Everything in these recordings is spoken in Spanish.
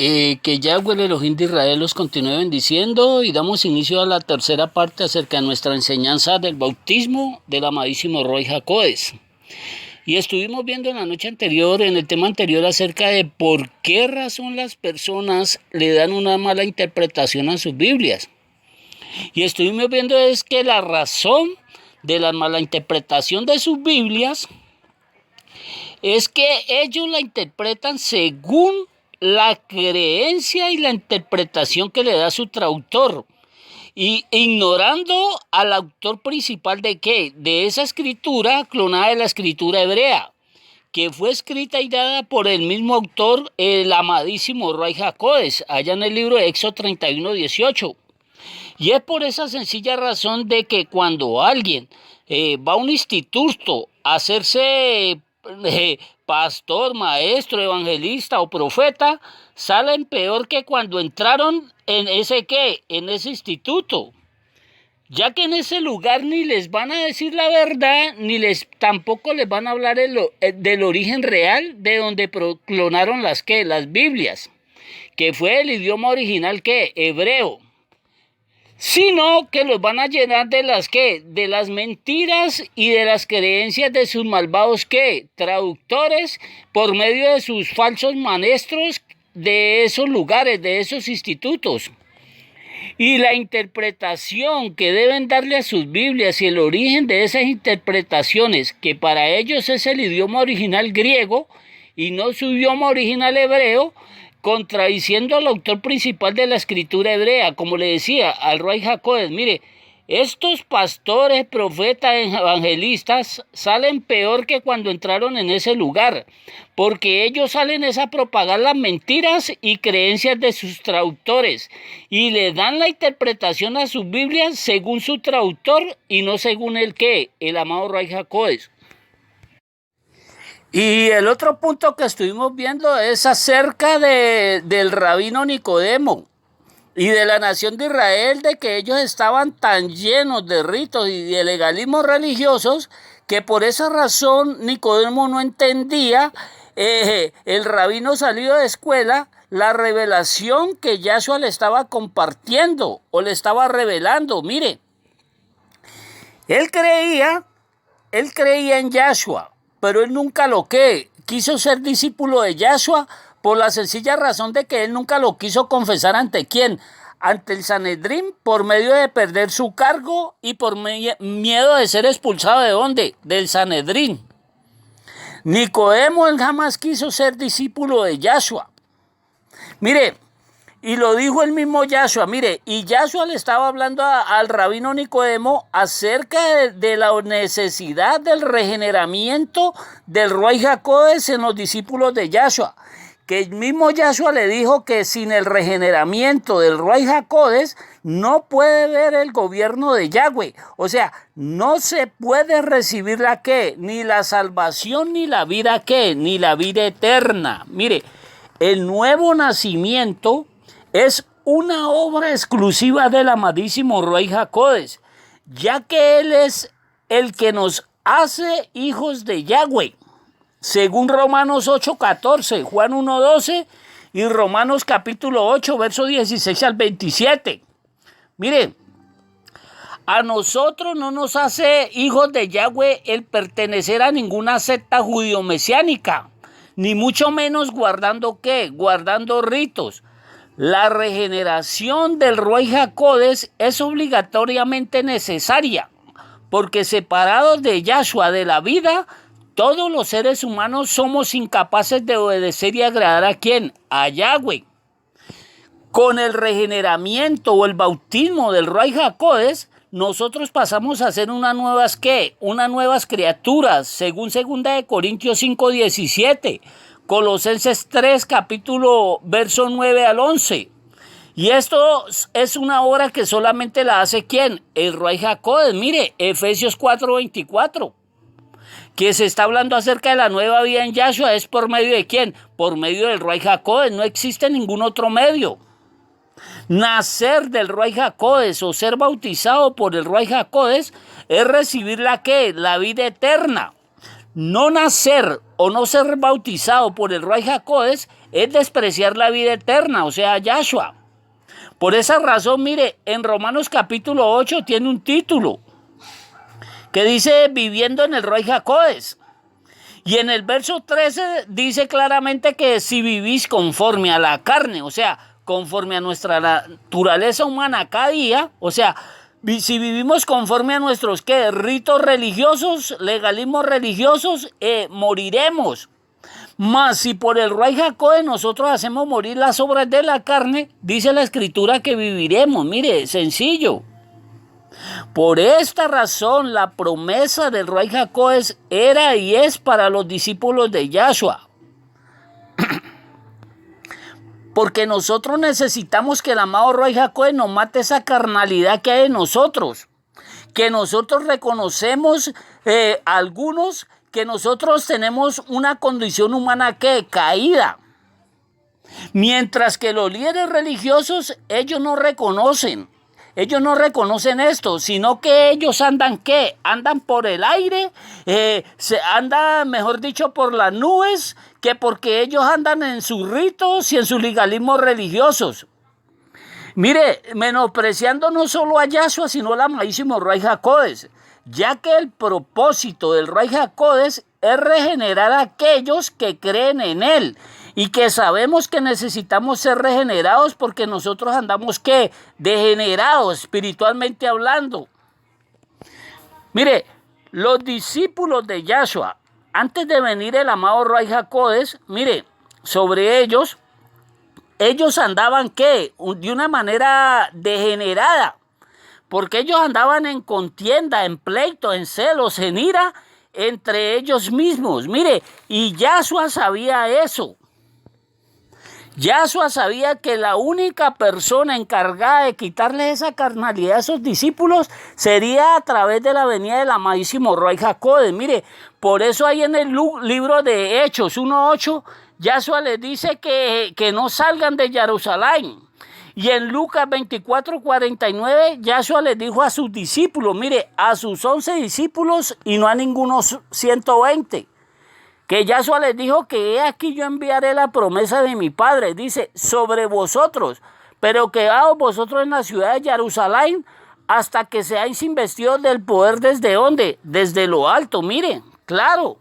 Que Yahweh el Elohim de Israel los continúe bendiciendo y damos inicio a la tercera parte acerca de nuestra enseñanza del bautismo del amadísimo Roy Jacodes. Y estuvimos viendo en la noche anterior, en el tema anterior, acerca de por qué razón las personas le dan una mala interpretación a sus Biblias. Y estuvimos viendo es que la razón de la mala interpretación de sus Biblias es que ellos la interpretan según la creencia y la interpretación que le da su traductor, y ignorando al autor principal de qué, de esa escritura clonada de la escritura hebrea, que fue escrita y dada por el mismo autor, el amadísimo Roy Jacodes, allá en el libro de Éxodo 31:18. Y es por esa sencilla razón de que cuando alguien va a un instituto a hacerse pastor, maestro, evangelista o profeta, salen peor que cuando entraron en en ese instituto, ya que en ese lugar ni les van a decir la verdad, tampoco les van a hablar del origen real de donde clonaron las Biblias, que fue el idioma original hebreo, sino que los van a llenar de de las mentiras y de las creencias de sus malvados traductores, por medio de sus falsos maestros de esos lugares, de esos institutos. Y la interpretación que deben darle a sus Biblias y el origen de esas interpretaciones, que para ellos es el idioma original griego y no su idioma original hebreo, contradiciendo al autor principal de la escritura hebrea, como le decía al Roy Jacodes. Mire, estos pastores, profetas, evangelistas salen peor que cuando entraron en ese lugar, porque ellos salen a propagar las mentiras y creencias de sus traductores y le dan la interpretación a sus Biblias según su traductor y no según el amado Roy Jacodes. Y el otro punto que estuvimos viendo es acerca del rabino Nicodemo y de la nación de Israel, de que ellos estaban tan llenos de ritos y de legalismos religiosos que por esa razón Nicodemo no entendía, el rabino salido de escuela, la revelación que Yahshua le estaba compartiendo o le estaba revelando. Mire, él creía en Yahshua, pero él nunca quiso ser discípulo de Yahshua, por la sencilla razón de que él nunca lo quiso confesar. ¿Ante quién? Ante el Sanedrín, por medio de perder su cargo y por miedo de ser expulsado. ¿De dónde? Del Sanedrín. Nicodemo, él jamás quiso ser discípulo de Yahshua. Mire, y lo dijo el mismo Yahshua. Mire, y Yahshua le estaba hablando al rabino Nicodemo acerca de la necesidad del regeneramiento del Roy Jacodes en los discípulos de Yahshua. Que el mismo Yahshua le dijo que sin el regeneramiento del Roy Jacodes no puede ver el gobierno de Yahweh. O sea, no se puede recibir ni la salvación, ni la vida ni la vida eterna. Mire, el nuevo nacimiento es una obra exclusiva del amadísimo Roy Jacodes, ya que él es el que nos hace hijos de Yahweh, según Romanos 8:14, Juan 1:12 y Romanos capítulo 8, verso 16 al 27. Mire, a nosotros no nos hace hijos de Yahweh el pertenecer a ninguna secta judío-mesiánica, ni mucho menos guardando ritos. La regeneración del Roy Jacodes es obligatoriamente necesaria, porque separados de Yahshua, de la vida, todos los seres humanos somos incapaces de obedecer y agradar ¿a quién? A Yahweh. Con el regeneramiento o el bautismo del Roy Jacodes, nosotros pasamos a ser unas nuevas criaturas, según 2 Corintios 5:17. Colosenses 3, capítulo, verso 9 al 11. Y esto es una obra que solamente la hace ¿quién? El Roy Jacodes. Mire, Efesios 4:24. Que se está hablando acerca de la nueva vida en Yahshua, ¿es por medio de quién? Por medio del Roy Jacodes. No existe ningún otro medio. Nacer del Roy Jacodes o ser bautizado por el Roy Jacodes es recibir la vida eterna. No nacer o no ser bautizado por el Roy Jacodes es despreciar la vida eterna, o sea, Yahshua. Por esa razón, mire, en Romanos capítulo 8 tiene un título que dice viviendo en el Ruach HaKodesh. Y en el verso 13 dice claramente que si vivís conforme a la carne, o sea, conforme a nuestra naturaleza humana cada día, o sea, si vivimos conforme a nuestros ¿qué? Ritos religiosos, legalismos religiosos, moriremos. Mas si por el Ruach HaKodesh nosotros hacemos morir las obras de la carne, dice la Escritura que viviremos. Mire, sencillo. Por esta razón, la promesa del Ruach HaKodesh era y es para los discípulos de Yahshua. Porque nosotros necesitamos que el amado Ruach HaKodesh nos mate esa carnalidad que hay en nosotros. Que nosotros reconocemos algunos que nosotros tenemos una condición humana que caída. Mientras que los líderes religiosos, ellos no reconocen esto, sino que ellos andan ¿qué? Andan por el aire, andan, mejor dicho, por las nubes, que porque ellos andan en sus ritos y en sus legalismos religiosos. Mire, menospreciando no solo a Yahshua, sino al amadísimo Ruach HaKodesh, ya que el propósito del Ruach HaKodesh es regenerar a aquellos que creen en él y que sabemos que necesitamos ser regenerados porque nosotros andamos ¿qué? Degenerados espiritualmente hablando. Mire, los discípulos de Yahshua, antes de venir el amado Ruach HaKodesh, mire, sobre ellos andaban ¿qué? De una manera degenerada, porque ellos andaban en contienda, en pleito, en celos, en ira entre ellos mismos. Mire, y Yahshua sabía eso. Yahshua sabía que la única persona encargada de quitarle esa carnalidad a esos discípulos sería a través de la venida del amadísimo Ruach HaKodesh. Mire, por eso ahí en el libro de Hechos 1:8, Yahshua les dice que no salgan de Jerusalén. Y en Lucas 24:49, Yahshua les dijo a sus discípulos, mire, a sus 11 discípulos y no a ninguno 120. Que Yahshua les dijo que he aquí yo enviaré la promesa de mi Padre, dice, sobre vosotros, pero quedaos vosotros en la ciudad de Jerusalén hasta que seáis investidos del poder. ¿Desde dónde? Desde lo alto, miren, claro.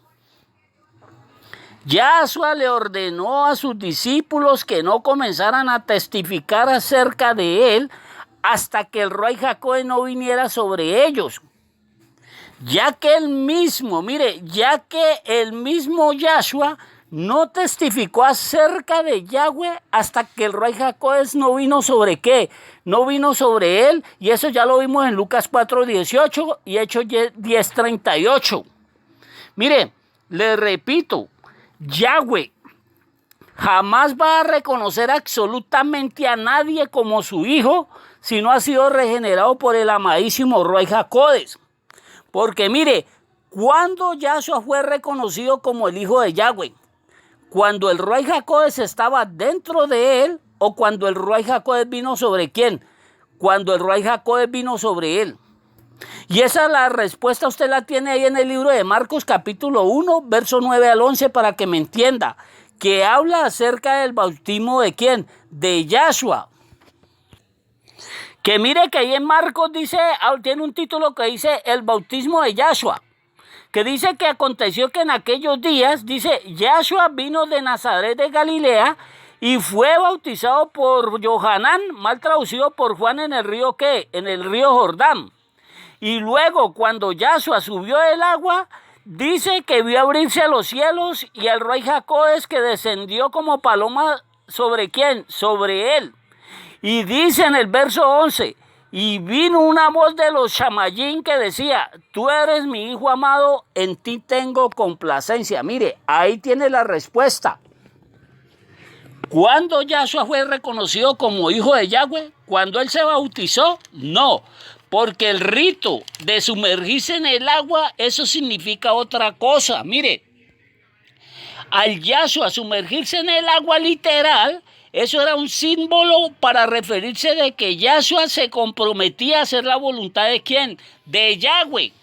Yahshua le ordenó a sus discípulos que no comenzaran a testificar acerca de él hasta que el Ruach HaKodesh no viniera sobre ellos. Ya que el mismo Yahshua no testificó acerca de Yahweh hasta que el Ruach HaKodesh no vino sobre ¿qué? No vino sobre él, y eso ya lo vimos en Lucas 4:18 y Hechos 10:38. Mire, le repito, Yahweh jamás va a reconocer absolutamente a nadie como su hijo si no ha sido regenerado por el amadísimo Ruach HaKodesh. Porque mire, cuando Yahshua fue reconocido como el hijo de Yahweh, cuando el Ruach HaKodesh estaba dentro de él o cuando el Ruach HaKodesh vino sobre quién, cuando el Ruach HaKodesh vino sobre él. Y esa es la respuesta, usted la tiene ahí en el libro de Marcos capítulo 1, verso 9 al 11 para que me entienda, que habla acerca del bautismo de quién, de Yahshua. Que mire que ahí en Marcos dice, tiene un título que dice el bautismo de Yahshua, que dice que aconteció que en aquellos días, dice, Yahshua vino de Nazaret de Galilea y fue bautizado por Johanán, mal traducido por Juan en el río ¿qué? En el río Jordán. Y luego cuando Yahshua subió del agua, dice que vio abrirse a los cielos y al Ruach HaKodesh que descendió como paloma ¿sobre quién? Sobre él. Y dice en el verso 11, y vino una voz de los Shamayim que decía, tú eres mi hijo amado, en ti tengo complacencia. Mire, ahí tiene la respuesta. ¿Cuándo Yahshua fue reconocido como hijo de Yahweh? ¿Cuando él se bautizó? No, porque el rito de sumergirse en el agua, eso significa otra cosa. Mire, al Yahshua sumergirse en el agua literal, eso era un símbolo para referirse de que Yahshua se comprometía a hacer la voluntad de ¿quién? De Yahweh.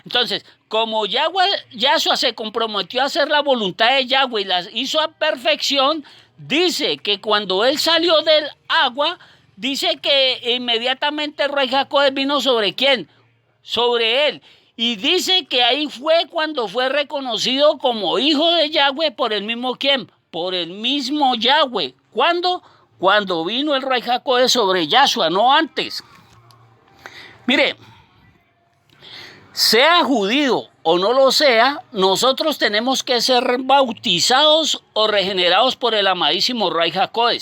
Entonces, como Yahshua se comprometió a hacer la voluntad de Yahweh y las hizo a perfección, dice que cuando él salió del agua, dice que inmediatamente el rey Jacob vino sobre ¿quién? Sobre él. Y dice que ahí fue cuando fue reconocido como hijo de Yahweh por el mismo ¿quién? Por el mismo Yahweh. ¿Cuándo? Cuando vino el rey Jacob sobre Yahshua, no antes. Mire, sea judío o no lo sea, nosotros tenemos que ser bautizados o regenerados por el amadísimo rey Jacob.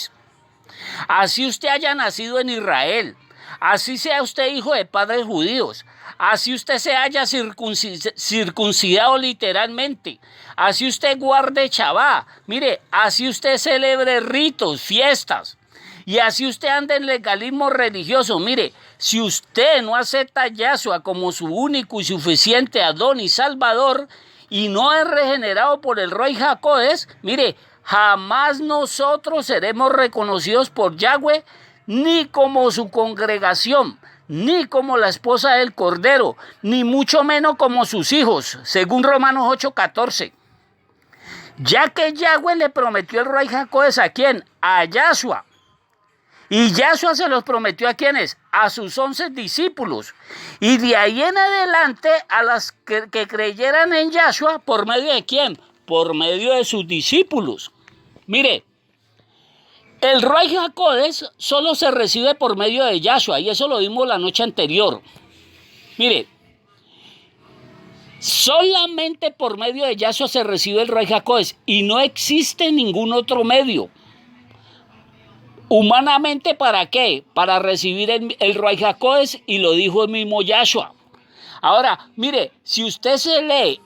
Así usted haya nacido en Israel, así sea usted hijo de padres judíos, así usted se haya circuncidado literalmente, así usted guarde Shabbat, mire, así usted celebre ritos, fiestas, y así usted anda en legalismo religioso. Mire, si usted no acepta a Yahshua como su único y suficiente Adón y Salvador, y no es regenerado por el rey Jacob, mire, jamás nosotros seremos reconocidos por Yahweh, ni como su congregación, ni como la esposa del Cordero, ni mucho menos como sus hijos, según Romanos 8:14. Ya que Yahweh le prometió el rey Jacob, ¿a quién? A Yahshua. Y Yahshua se los prometió ¿a quiénes? A sus 11 discípulos. Y de ahí en adelante a las que creyeran en Yahshua, ¿por medio de quién? Por medio de sus discípulos. Mire, el rey Jacob solo se recibe por medio de Yahshua, y eso lo vimos la noche anterior. Mire, solamente por medio de Yahshua se recibe el rey Jacob, y no existe ningún otro medio. Humanamente, ¿para qué? Para recibir el rey Jacob, y lo dijo el mismo Yahshua. Ahora, mire, si usted se lee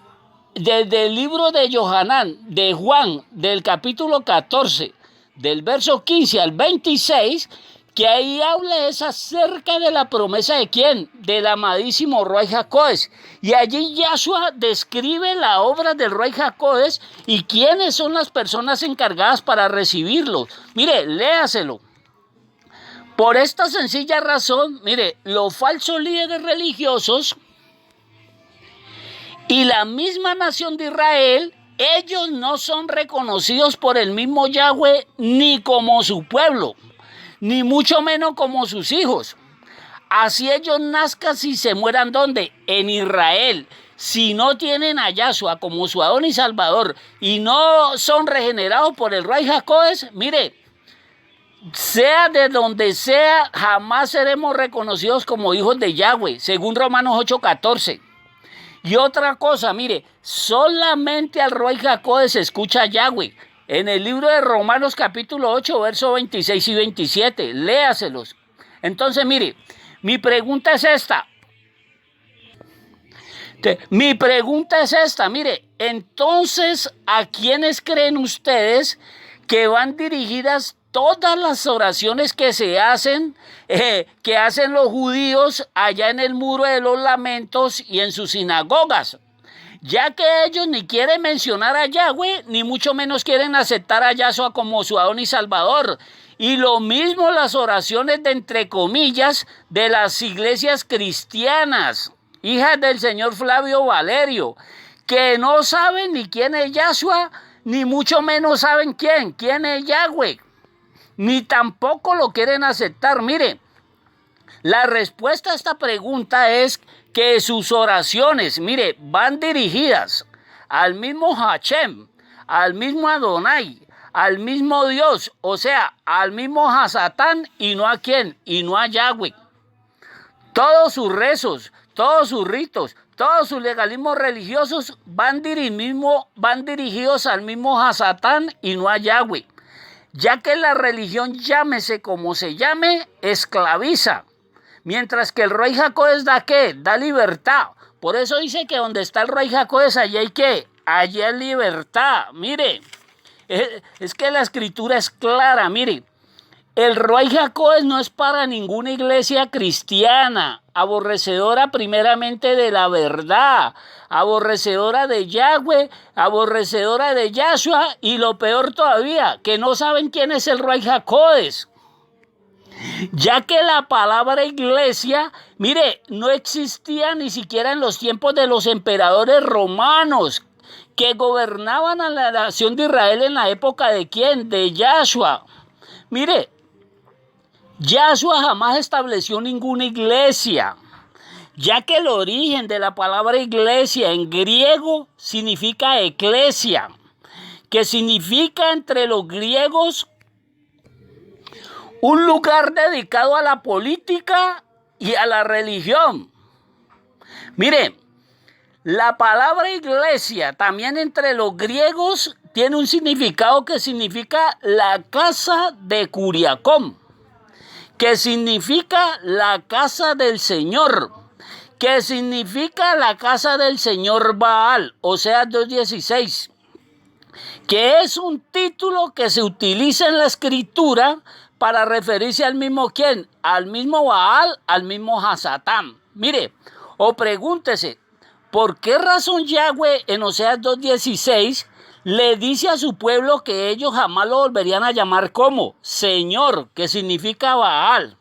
desde el libro de Yohanan, de Juan, del capítulo 14, del verso 15 al 26, que ahí habla es acerca de la promesa de ¿quién? Del amadísimo rey Jacob. Y allí Yahshua describe la obra del rey Jacob y quiénes son las personas encargadas para recibirlo. Mire, léaselo. Por esta sencilla razón, mire, los falsos líderes religiosos y la misma nación de Israel, ellos no son reconocidos por el mismo Yahweh ni como su pueblo, ni mucho menos como sus hijos. Así ellos nazcan y se mueran ¿dónde? En Israel. Si no tienen a Yahshua como su Adón y Salvador y no son regenerados por el rey Jacob, mire, sea de donde sea, jamás seremos reconocidos como hijos de Yahweh, según Romanos 8:14. Y otra cosa, mire, solamente al rey Jacob se escucha a Yahweh. En el libro de Romanos capítulo 8, versos 26 y 27, léaselos. Entonces, mire, mi pregunta es esta. Mire, entonces, ¿a quiénes creen ustedes que van dirigidas todas las oraciones que se hacen, que hacen los judíos allá en el muro de los lamentos y en sus sinagogas? Ya que ellos ni quieren mencionar a Yahweh, ni mucho menos quieren aceptar a Yahshua como su Adón y Salvador. Y lo mismo las oraciones de entre comillas de las iglesias cristianas, hijas del señor Flavio Valerio, que no saben ni quién es Yahshua, ni mucho menos saben quién es Yahweh, ni tampoco lo quieren aceptar. Mire, la respuesta a esta pregunta es que sus oraciones, mire, van dirigidas al mismo Hashem, al mismo Adonai, al mismo Dios, o sea, al mismo Hasatán, y no a quién, y no a Yahweh. Todos sus rezos, todos sus ritos, todos sus legalismos religiosos van dirigidos al mismo Hasatán y no a Yahweh, ya que la religión, llámese como se llame, esclaviza. Mientras que el rey Jacob da ¿qué? Da libertad. Por eso dice que donde está el rey Jacob allí hay ¿qué? Allí hay libertad. Mire, es que la escritura es clara. Mire, el rey Jacob no es para ninguna iglesia cristiana, aborrecedora primeramente de la verdad, aborrecedora de Yahweh, aborrecedora de Yahshua, y lo peor todavía, que no saben quién es el rey Jacob. Ya que la palabra iglesia, mire, no existía ni siquiera en los tiempos de los emperadores romanos, que gobernaban a la nación de Israel en la época de ¿quién? De Yahshua. Mire, Yahshua jamás estableció ninguna iglesia, ya que el origen de la palabra iglesia en griego significa eclesia, que significa entre los griegos un lugar dedicado a la política y a la religión. Mire, la palabra iglesia también entre los griegos tiene un significado que significa la casa de Curiacón, que significa la casa del Señor, que significa la casa del Señor Baal, Oseas 2:16, que es un título que se utiliza en la escritura para referirse al mismo ¿quién? Al mismo Baal, al mismo Hasatán. Mire, o pregúntese, ¿por qué razón Yahweh en Oseas 2:16 le dice a su pueblo que ellos jamás lo volverían a llamar como Señor, que significa Baal?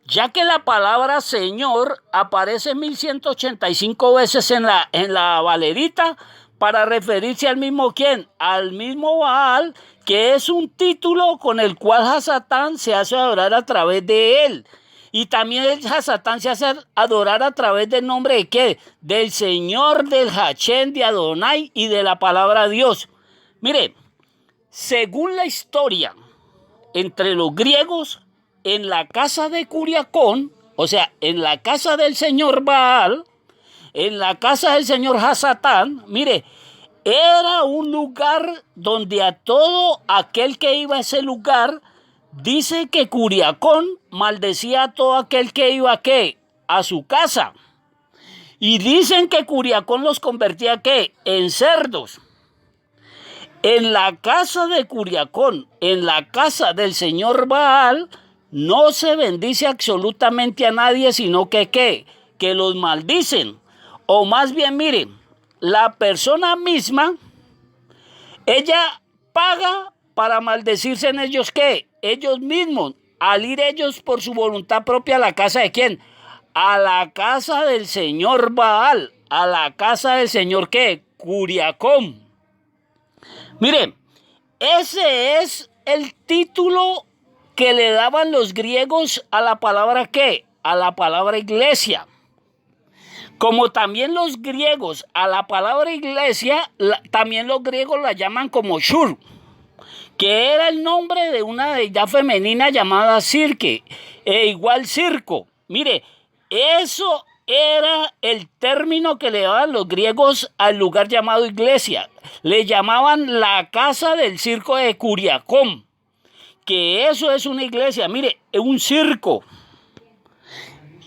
Ya que la palabra Señor aparece 1185 veces en la Valerita para referirse al mismo ¿quién? Al mismo Baal, que es un título con el cual Hasatán se hace adorar a través de él. Y también el Hasatán se hace adorar a través del nombre de ¿qué? Del Señor, del Hachén, de Adonai y de la palabra Dios. Mire, según la historia, entre los griegos, en la casa de Curiacón, o sea, en la casa del señor Baal, en la casa del señor Hasatán, mire, era un lugar donde a todo aquel que iba a ese lugar, dice que Curiacón maldecía a todo aquel que iba ¿a qué? A su casa. Y dicen que Curiacón los convertía ¿qué? En cerdos. En la casa de Curiacón, en la casa del señor Baal, no se bendice absolutamente a nadie, sino que ¿qué? Que los maldicen. O más bien, miren, la persona misma, ella paga para maldecirse en ellos ¿qué? Ellos mismos, al ir ellos por su voluntad propia a la casa de ¿quién? A la casa del señor Baal, a la casa del señor ¿qué? Curiacón. Miren, ese es el título que le daban los griegos a la palabra ¿qué? A la palabra iglesia. Como también los griegos a la palabra iglesia, también los griegos la llaman como Shur, que era el nombre de una deidad femenina llamada Circe, igual circo. Mire, eso era el término que le daban los griegos al lugar llamado iglesia. Le llamaban la casa del circo de Curiacón, que eso es una iglesia, mire, un circo.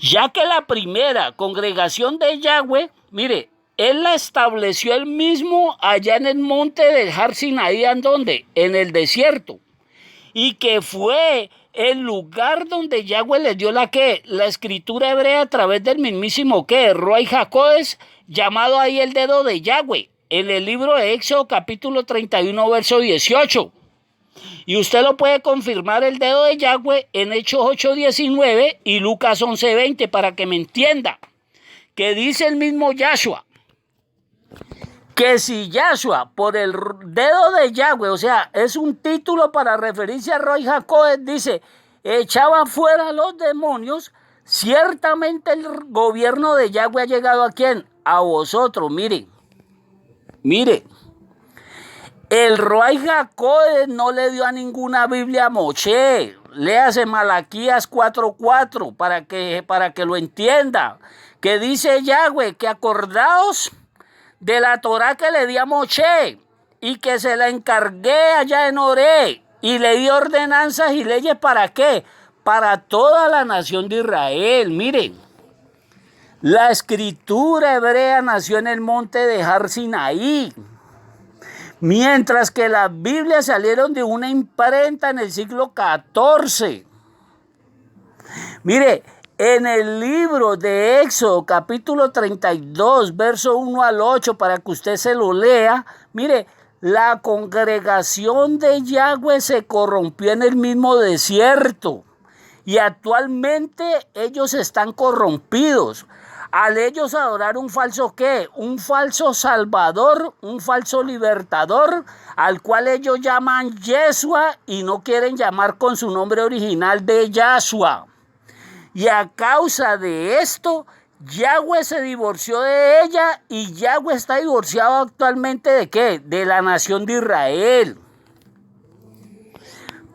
Ya que la primera congregación de Yahweh, mire, él la estableció él mismo allá en el monte del Har Sinaí, ¿en dónde? En el desierto. Y que fue el lugar donde Yahweh les dio la escritura hebrea a través del mismísimo Ruach HaKodesh, llamado ahí el dedo de Yahweh, en el libro de Éxodo capítulo 31, verso 18. Y usted lo puede confirmar el dedo de Yahweh en Hechos 8:19 y Lucas 11:20 para que me entienda. Que dice el mismo Yahshua, que si Yahshua por el dedo de Yahweh, o sea, es un título para referirse a Roy Jacob, dice, echaba fuera a los demonios, ciertamente el gobierno de Yahweh ha llegado ¿a quién? A vosotros, mire. El Roy Jacob no le dio a ninguna Biblia a Moshe. Léase Malaquías 4:4 para que lo entienda. Que dice Yahweh que acordaos de la Torá que le di a Moshe y que se la encargué allá en Oré y le di ordenanzas y leyes ¿para qué? Para toda la nación de Israel. Miren, la escritura hebrea nació en el monte de Har Sinaí. Mientras que las Biblias salieron de una imprenta en el siglo XIV. Mire, en el libro de Éxodo, capítulo 32, verso 1 al 8, para que usted se lo lea, mire, la congregación de Yahweh se corrompió en el mismo desierto y actualmente ellos están corrompidos. Al ellos adorar un falso ¿qué? Un falso salvador, un falso libertador, al cual ellos llaman Yeshua y no quieren llamar con su nombre original de Yahshua. Y a causa de esto, Yahweh se divorció de ella y Yahweh está divorciado actualmente ¿de qué? De la nación de Israel.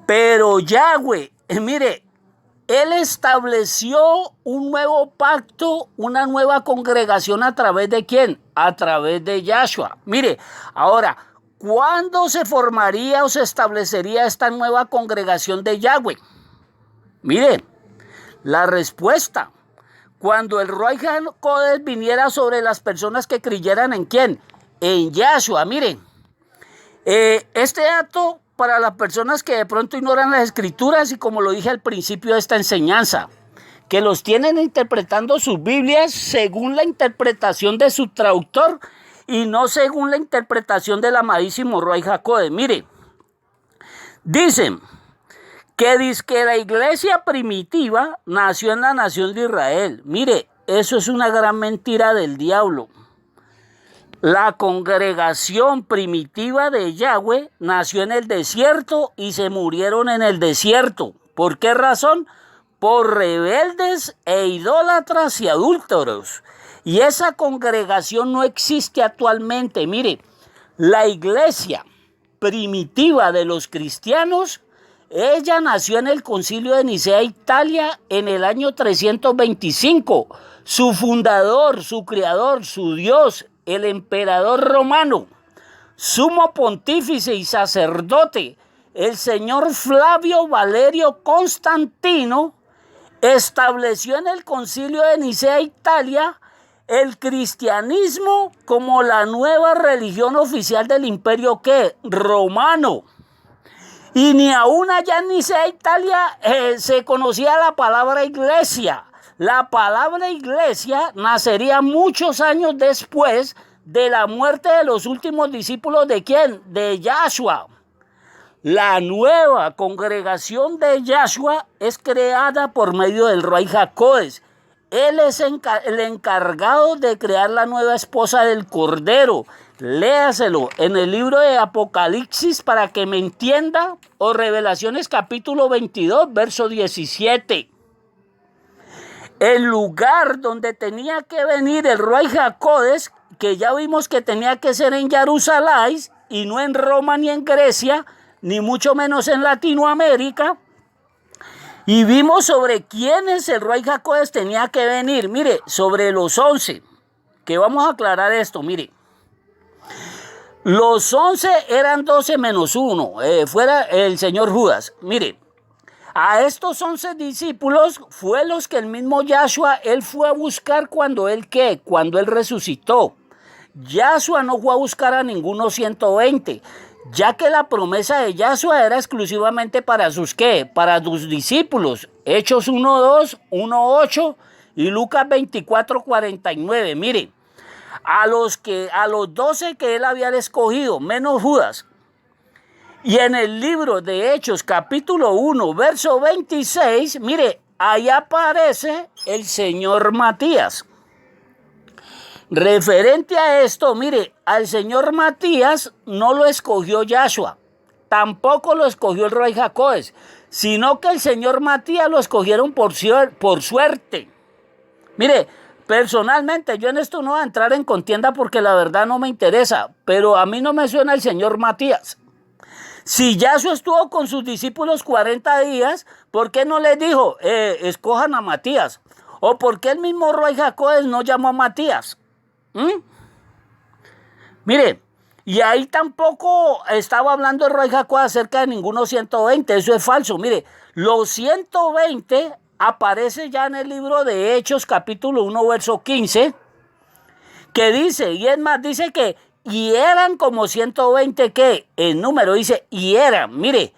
Pero Yahweh, mire, Él estableció un nuevo pacto, una nueva congregación a través de ¿quién? A través de Yahshua. Mire, ahora, ¿cuándo se formaría o se establecería esta nueva congregación de Yahweh? Mire, la respuesta, cuando el Ruach HaKodesh viniera sobre las personas que creyeran ¿en quién? En Yahshua. Miren, este acto para las personas que de pronto ignoran las escrituras y como lo dije al principio de esta enseñanza, que los tienen interpretando sus Biblias según la interpretación de su traductor y no según la interpretación del amadísimo Ruach HaKodesh. Mire, dicen que la iglesia primitiva nació en la nación de Israel. Mire, eso es una gran mentira del diablo. La congregación primitiva de Yahweh nació en el desierto y se murieron en el desierto. ¿Por qué razón? Por rebeldes e idólatras y adúlteros. Y esa congregación no existe actualmente. Mire, la iglesia primitiva de los cristianos, ella nació en el Concilio de Nicea, Italia, en el año 325. Su fundador, su creador, su Dios, el emperador romano, sumo pontífice y sacerdote, el señor Flavio Valerio Constantino, estableció en el Concilio de Nicea, Italia, el cristianismo como la nueva religión oficial del imperio ¿qué? Romano. Y ni aún allá en Nicea, Italia, se conocía la palabra iglesia. La palabra iglesia nacería muchos años después de la muerte de los últimos discípulos ¿de quién? De Yahshua. La nueva congregación de Yahshua es creada por medio del Ruach HaKodesh. Él es el encargado de crear la nueva esposa del Cordero. Léaselo en el libro de Apocalipsis para que me entienda, o Revelaciones capítulo 22, verso 17. El lugar donde tenía que venir el Ruach HaKodesh, que ya vimos que tenía que ser en Jerusalén y no en Roma ni en Grecia, ni mucho menos en Latinoamérica. Y vimos sobre quiénes el Ruach HaKodesh tenía que venir. Mire, sobre los 11, que vamos a aclarar esto, mire. Los 11 eran 12 menos 1, fuera el señor Judas. Mire, a estos 11 discípulos fue los que el mismo Yahshua, él fue a buscar cuando él ¿qué? Cuando él resucitó. Yahshua no fue a buscar a ninguno 120, ya que la promesa de Yahshua era exclusivamente para sus ¿qué? Para sus discípulos. Hechos 1:2, 1:8 y Lucas 24:49. Mire, a los 12 que él había escogido, menos Judas. Y en el libro de Hechos, capítulo 1, verso 26, mire, ahí aparece el señor Matías. Referente a esto, mire, al señor Matías no lo escogió Yahshua, tampoco lo escogió el Ruach HaKodesh, sino que el señor Matías lo escogieron por suerte. Mire, personalmente yo en esto no voy a entrar en contienda porque la verdad no me interesa, pero a mí no me suena el señor Matías. Si Yahshua estuvo con sus discípulos 40 días, ¿por qué no les dijo, escojan a Matías? ¿O por qué el mismo Ruach HaKodesh no llamó a Matías? Mire, y ahí tampoco estaba hablando el Ruach HaKodesh acerca de ninguno 120, eso es falso. Mire, los 120 aparece ya en el libro de Hechos, capítulo 1, verso 15, que dice, y es más, dice que y eran como 120 que en número dice y eran. Mire,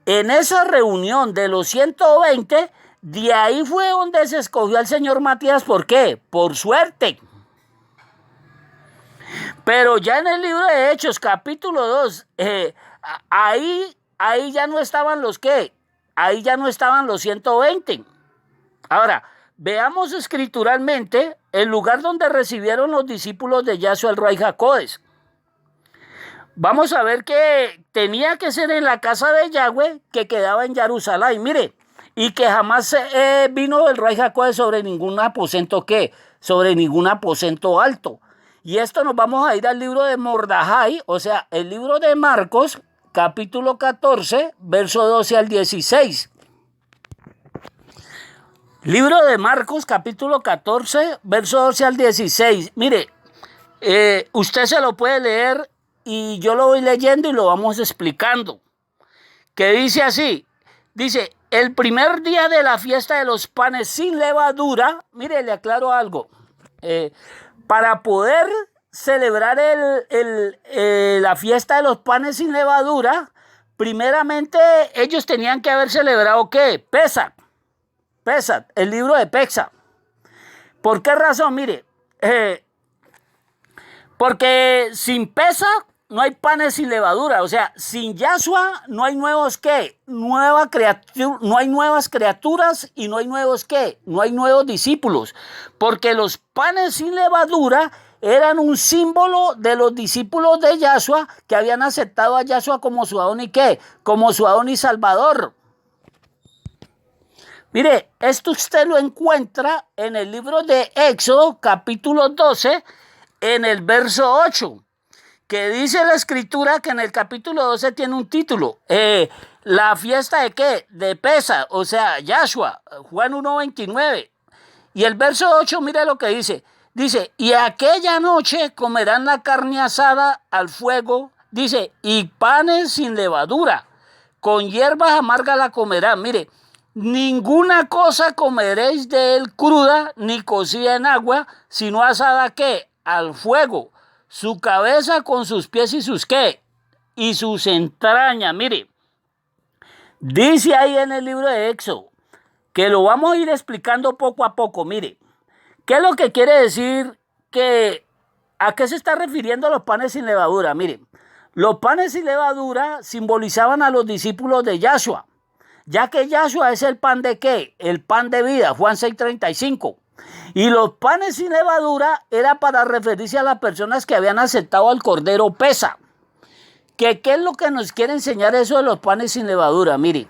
en esa reunión de los 120, de ahí fue donde se escogió al señor Matías. ¿Por qué? Por suerte. Pero ya en el libro de Hechos, capítulo 2, ahí ya no estaban los ¿qué? Ahí ya no estaban los 120. Ahora, Veamos escrituralmente el lugar donde recibieron los discípulos de Yahshua el Ruach HaKodesh. Vamos a ver que tenía que ser en la casa de Yahweh que quedaba en Jerusalén, mire, y que jamás vino el Ruach HaKodesh sobre ningún aposento sobre ningún aposento alto. Y esto nos vamos a ir al libro de Mordajai, o sea, el libro de Marcos, capítulo 14, verso 12 al 16. Libro de Marcos, capítulo 14, verso 12 al 16. Mire, usted se lo puede leer y yo lo voy leyendo y lo vamos explicando. Que dice así, dice, el primer día de la fiesta de los panes sin levadura, mire, le aclaro algo, para poder celebrar la fiesta de los panes sin levadura, primeramente ellos tenían que haber celebrado, ¿qué? Pesach, el libro de Pesach. ¿Por qué razón? Mire, porque sin Pesach no hay panes sin levadura, o sea, sin Yahshua no hay nuevos ¿qué? No hay nuevas criaturas y no hay nuevos ¿qué? No hay nuevos discípulos, porque los panes sin levadura eran un símbolo de los discípulos de Yahshua que habían aceptado a Yahshua como su Adón y ¿qué? Como su Adón y Salvador. Mire, esto usted lo encuentra en el libro de Éxodo, capítulo 12, en el verso 8. Que dice la escritura que en el capítulo 12 tiene un título, la fiesta de ¿qué? De Pesach, o sea, Yahshua, Juan 1:29. Y el verso 8, mire lo que dice, y aquella noche comerán la carne asada al fuego, dice, y panes sin levadura, con hierbas amargas la comerán, mire, ninguna cosa comeréis de él cruda, ni cocida en agua, sino asada ¿qué? Al fuego. Su cabeza con sus pies y sus ¿qué? Y sus entrañas. Mire, dice ahí en el libro de Éxodo, que lo vamos a ir explicando poco a poco. Mire, ¿qué es lo que quiere decir? ¿A qué se está refiriendo los panes sin levadura? Mire, los panes sin levadura simbolizaban a los discípulos de Yahshua, ya que Yahshua es el pan de ¿qué? El pan de vida, Juan 6:35. Y los panes sin levadura era para referirse a las personas que habían aceptado al Cordero Pesach. ¿Qué es lo que nos quiere enseñar eso de los panes sin levadura? Mire,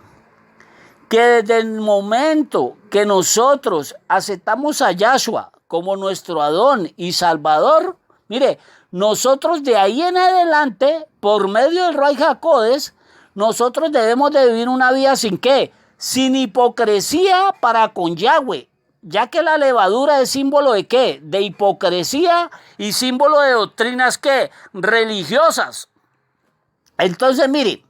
que desde el momento que nosotros aceptamos a Yahshua como nuestro Adón y Salvador, mire, nosotros de ahí en adelante, por medio del Ruach HaKodesh, nosotros debemos de vivir una vida sin ¿qué? Sin hipocresía para con Yahweh. Ya que la levadura es símbolo de ¿qué? De hipocresía y símbolo de doctrinas ¿qué? Religiosas. Entonces, mire,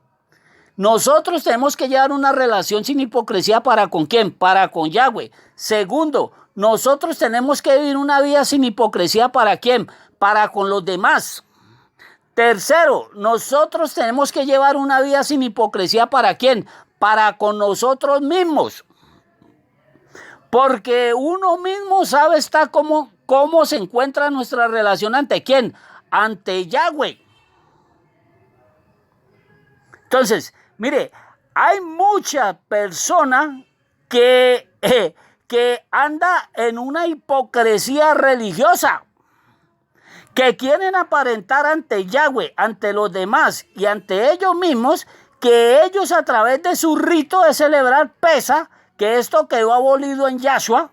nosotros tenemos que llevar una relación sin hipocresía para con ¿quién? Para con Yahweh. Segundo, nosotros tenemos que vivir una vida sin hipocresía para ¿quién? Para con los demás. Tercero, nosotros tenemos que llevar una vida sin hipocresía para ¿quién? Para con nosotros mismos. Porque uno mismo sabe cómo se encuentra nuestra relación ante ¿quién? Ante Yahweh. Entonces, mire, hay mucha persona que anda en una hipocresía religiosa, que quieren aparentar ante Yahweh, ante los demás y ante ellos mismos, que ellos a través de su rito de celebrar Pesach, que esto quedó abolido en Yahshua,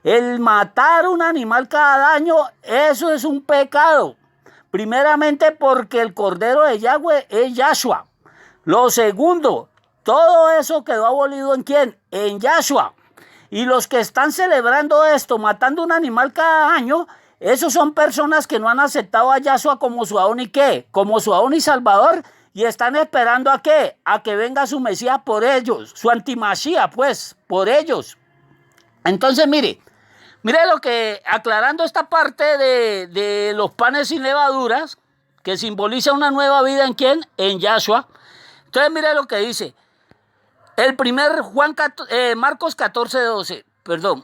el matar un animal cada año, eso es un pecado. Primeramente porque el Cordero de Yahweh es Yahshua. Lo segundo, todo eso quedó abolido ¿en quién? En Yahshua. Y los que están celebrando esto, matando un animal cada año, esos son personas que no han aceptado a Yahshua como su Adón y ¿qué? Como su Adón y Salvador. Y están esperando ¿a qué? A que venga su Mesías por ellos, su antimachía, pues, por ellos. Entonces, mire lo que, aclarando esta parte de los panes sin levaduras, que simboliza una nueva vida ¿en quién? En Yahshua. Entonces, mire lo que dice. El primer Marcos 14:12,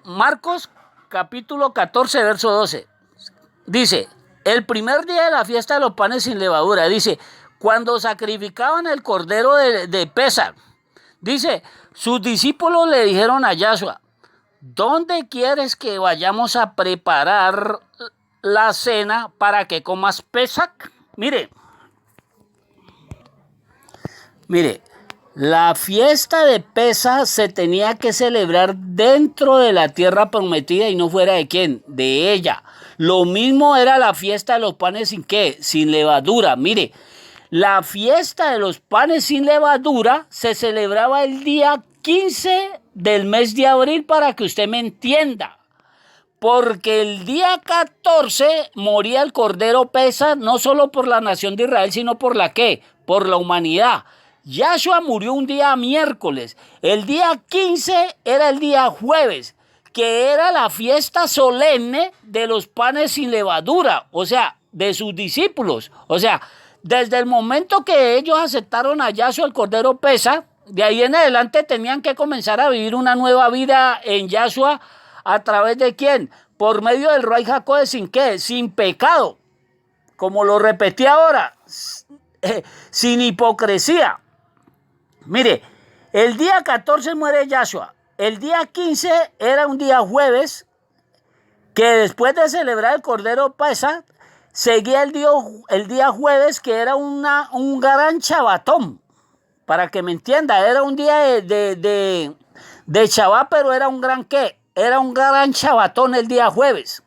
Marcos capítulo 14, verso 12. Dice, el primer día de la fiesta de los panes sin levadura, dice, cuando sacrificaban el cordero de Pesach, dice, sus discípulos le dijeron a Yahshua, ¿dónde quieres que vayamos a preparar la cena para que comas Pesach? Mire, la fiesta de Pesach se tenía que celebrar dentro de la tierra prometida y no fuera de quién, de ella. Lo mismo era la fiesta de los panes sin qué, sin levadura. Mire, la fiesta de los panes sin levadura se celebraba el día 15 del mes de abril, para que usted me entienda. Porque el día 14 moría el Cordero Pesach, no solo por la nación de Israel, sino por la ¿qué? Por la humanidad. Yahshua murió un día miércoles. El día 15 era el día jueves, que era la fiesta solemne de los panes sin levadura, o sea, de sus discípulos. O sea, desde el momento que ellos aceptaron a Yahshua el Cordero Pesach, de ahí en adelante tenían que comenzar a vivir una nueva vida en Yahshua. ¿A través de quién? Por medio del Ruach HaKodesh, ¿sin qué? Sin pecado. Como lo repetí ahora, sin hipocresía. Mire, el día 14 muere Yahshua. El día 15 era un día jueves, que después de celebrar el Cordero Pesach, seguía el día jueves, que era un gran chabatón. Para que me entienda, era un día de Shabbat, pero era un gran ¿qué? Era un gran chabatón el día jueves.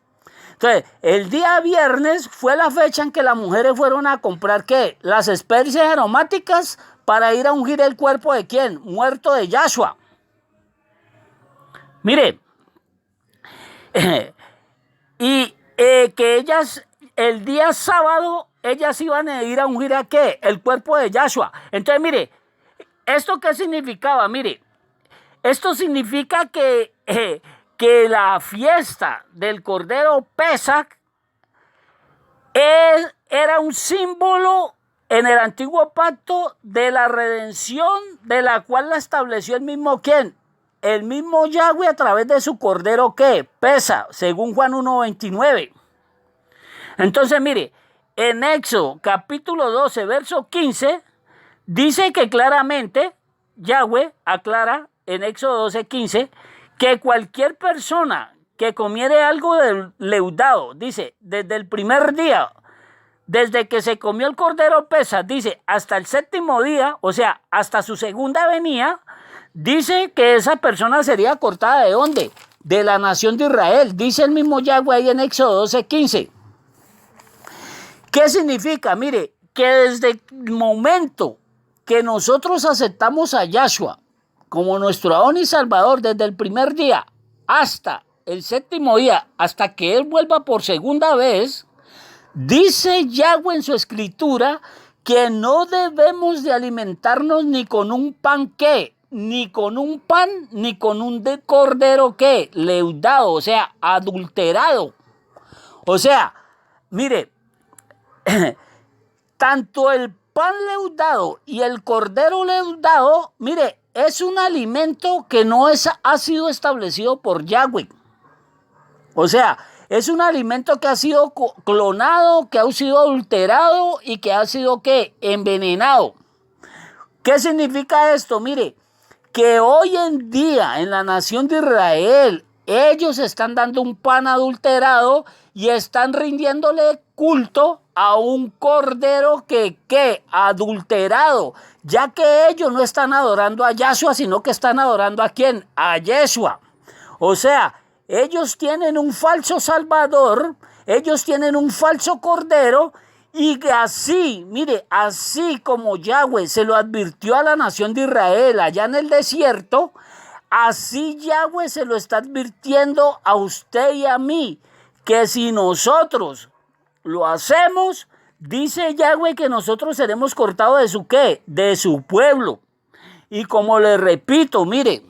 Entonces, el día viernes fue la fecha en que las mujeres fueron a comprar ¿qué? Las especias aromáticas para ir a ungir el cuerpo de ¿quién? Muerto de Yahshua. Mire, que ellas, el día sábado, ellas iban a ir a ungir a ¿qué? El cuerpo de Yahshua. Entonces, mire, ¿esto qué significaba? Mire, esto significa que la fiesta del Cordero Pesach era un símbolo en el antiguo pacto de la redención, de la cual la estableció el mismo ¿quién? El mismo Yahweh a través de su Cordero ¿qué? Pesach, según Juan 1:29. Entonces, mire, en Éxodo capítulo 12, verso 15, dice que claramente, Yahweh aclara en Éxodo 12:15, que cualquier persona que comiere algo del leudado, dice, desde el primer día, desde que se comió el Cordero Pesach, dice, hasta el séptimo día, o sea, hasta su segunda venida, dice que esa persona sería cortada ¿de dónde? De la nación de Israel. Dice el mismo Yahweh ahí en Éxodo 12:15. ¿Qué significa? Mire, que desde el momento que nosotros aceptamos a Yahshua como nuestro Adón y Salvador, desde el primer día hasta el séptimo día, hasta que Él vuelva por segunda vez, dice Yahweh en su escritura que no debemos de alimentarnos ni con un pan ¿qué? Ni con un pan, ni con un cordero ¿qué? Leudado, o sea, adulterado. O sea, mire, tanto el pan leudado y el cordero leudado, mire, es un alimento que no ha sido establecido por Yahweh. O sea, es un alimento que ha sido clonado, que ha sido adulterado y que ha sido ¿qué? Envenenado. ¿Qué significa esto? Mire, que hoy en día en la nación de Israel, ellos están dando un pan adulterado y están rindiéndole culto a un cordero que adulterado, ya que ellos no están adorando a Yahshua, sino que están adorando a ¿quién? A Yeshua. O sea, ellos tienen un falso salvador, ellos tienen un falso cordero, y así, mire, así como Yahweh se lo advirtió a la nación de Israel allá en el desierto, así Yahweh se lo está advirtiendo a usted y a mí, que si nosotros lo hacemos, dice Yahweh que nosotros seremos cortados de su ¿qué? De su pueblo. Y como le repito, mire,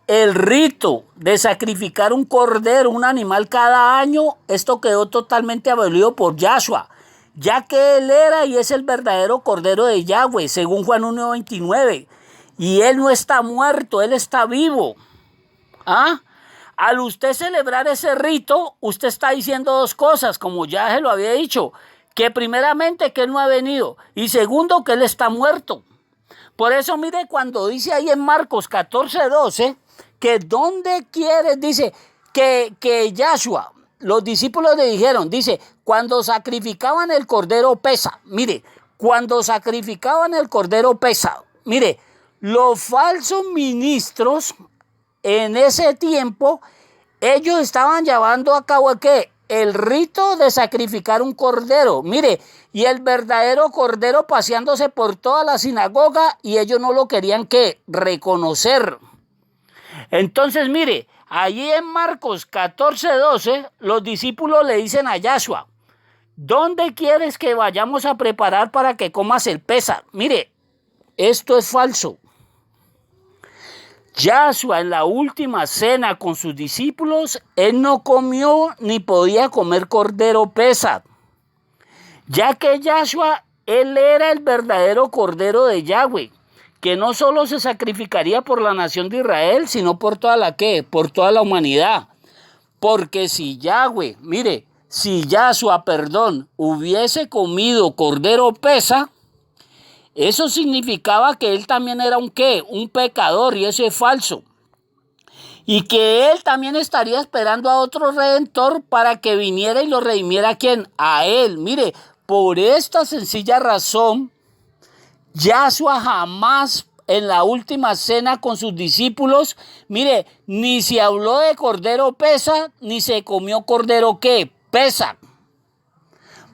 el rito de sacrificar un cordero, un animal cada año, esto quedó totalmente abolido por Yahshua, ya que Él era y es el verdadero cordero de Yahweh, según Juan 1:29. Y Él no está muerto, Él está vivo. ¿Ah? Al usted celebrar ese rito, usted está diciendo dos cosas, como ya se lo había dicho, que primeramente que Él no ha venido y segundo que Él está muerto. Por eso mire cuando dice ahí en Marcos 14:12, que ¿dónde quieres? Dice que Yahshua, los discípulos le dijeron, dice, cuando sacrificaban el cordero pesa, mire, cuando sacrificaban el cordero pesa, mire, los falsos ministros en ese tiempo, ellos estaban llevando a cabo ¿qué? El rito de sacrificar un cordero, mire, y el verdadero cordero paseándose por toda la sinagoga y ellos no lo querían ¿qué? Reconocer. Entonces, mire, allí en Marcos 14:12, los discípulos le dicen a Yahshua, ¿dónde quieres que vayamos a preparar para que comas el Pésar? Mire, esto es falso. Yahshua en la última cena con sus discípulos, él no comió ni podía comer cordero Pésar, ya que Yahshua, él era el verdadero cordero de Yahweh, que no solo se sacrificaría por la nación de Israel, sino por toda la ¿qué? Por toda la humanidad. Porque si Yahweh, mire, si Yahshua, hubiese comido cordero Pésar, eso significaba que él también era un ¿qué? Un pecador, y eso es falso. Y que él también estaría esperando a otro redentor para que viniera y lo redimiera ¿a quién? A él. Mire, por esta sencilla razón, Yahshua jamás en la última cena con sus discípulos, mire, ni se habló de cordero Pésar, ni se comió cordero ¿qué? Pésar.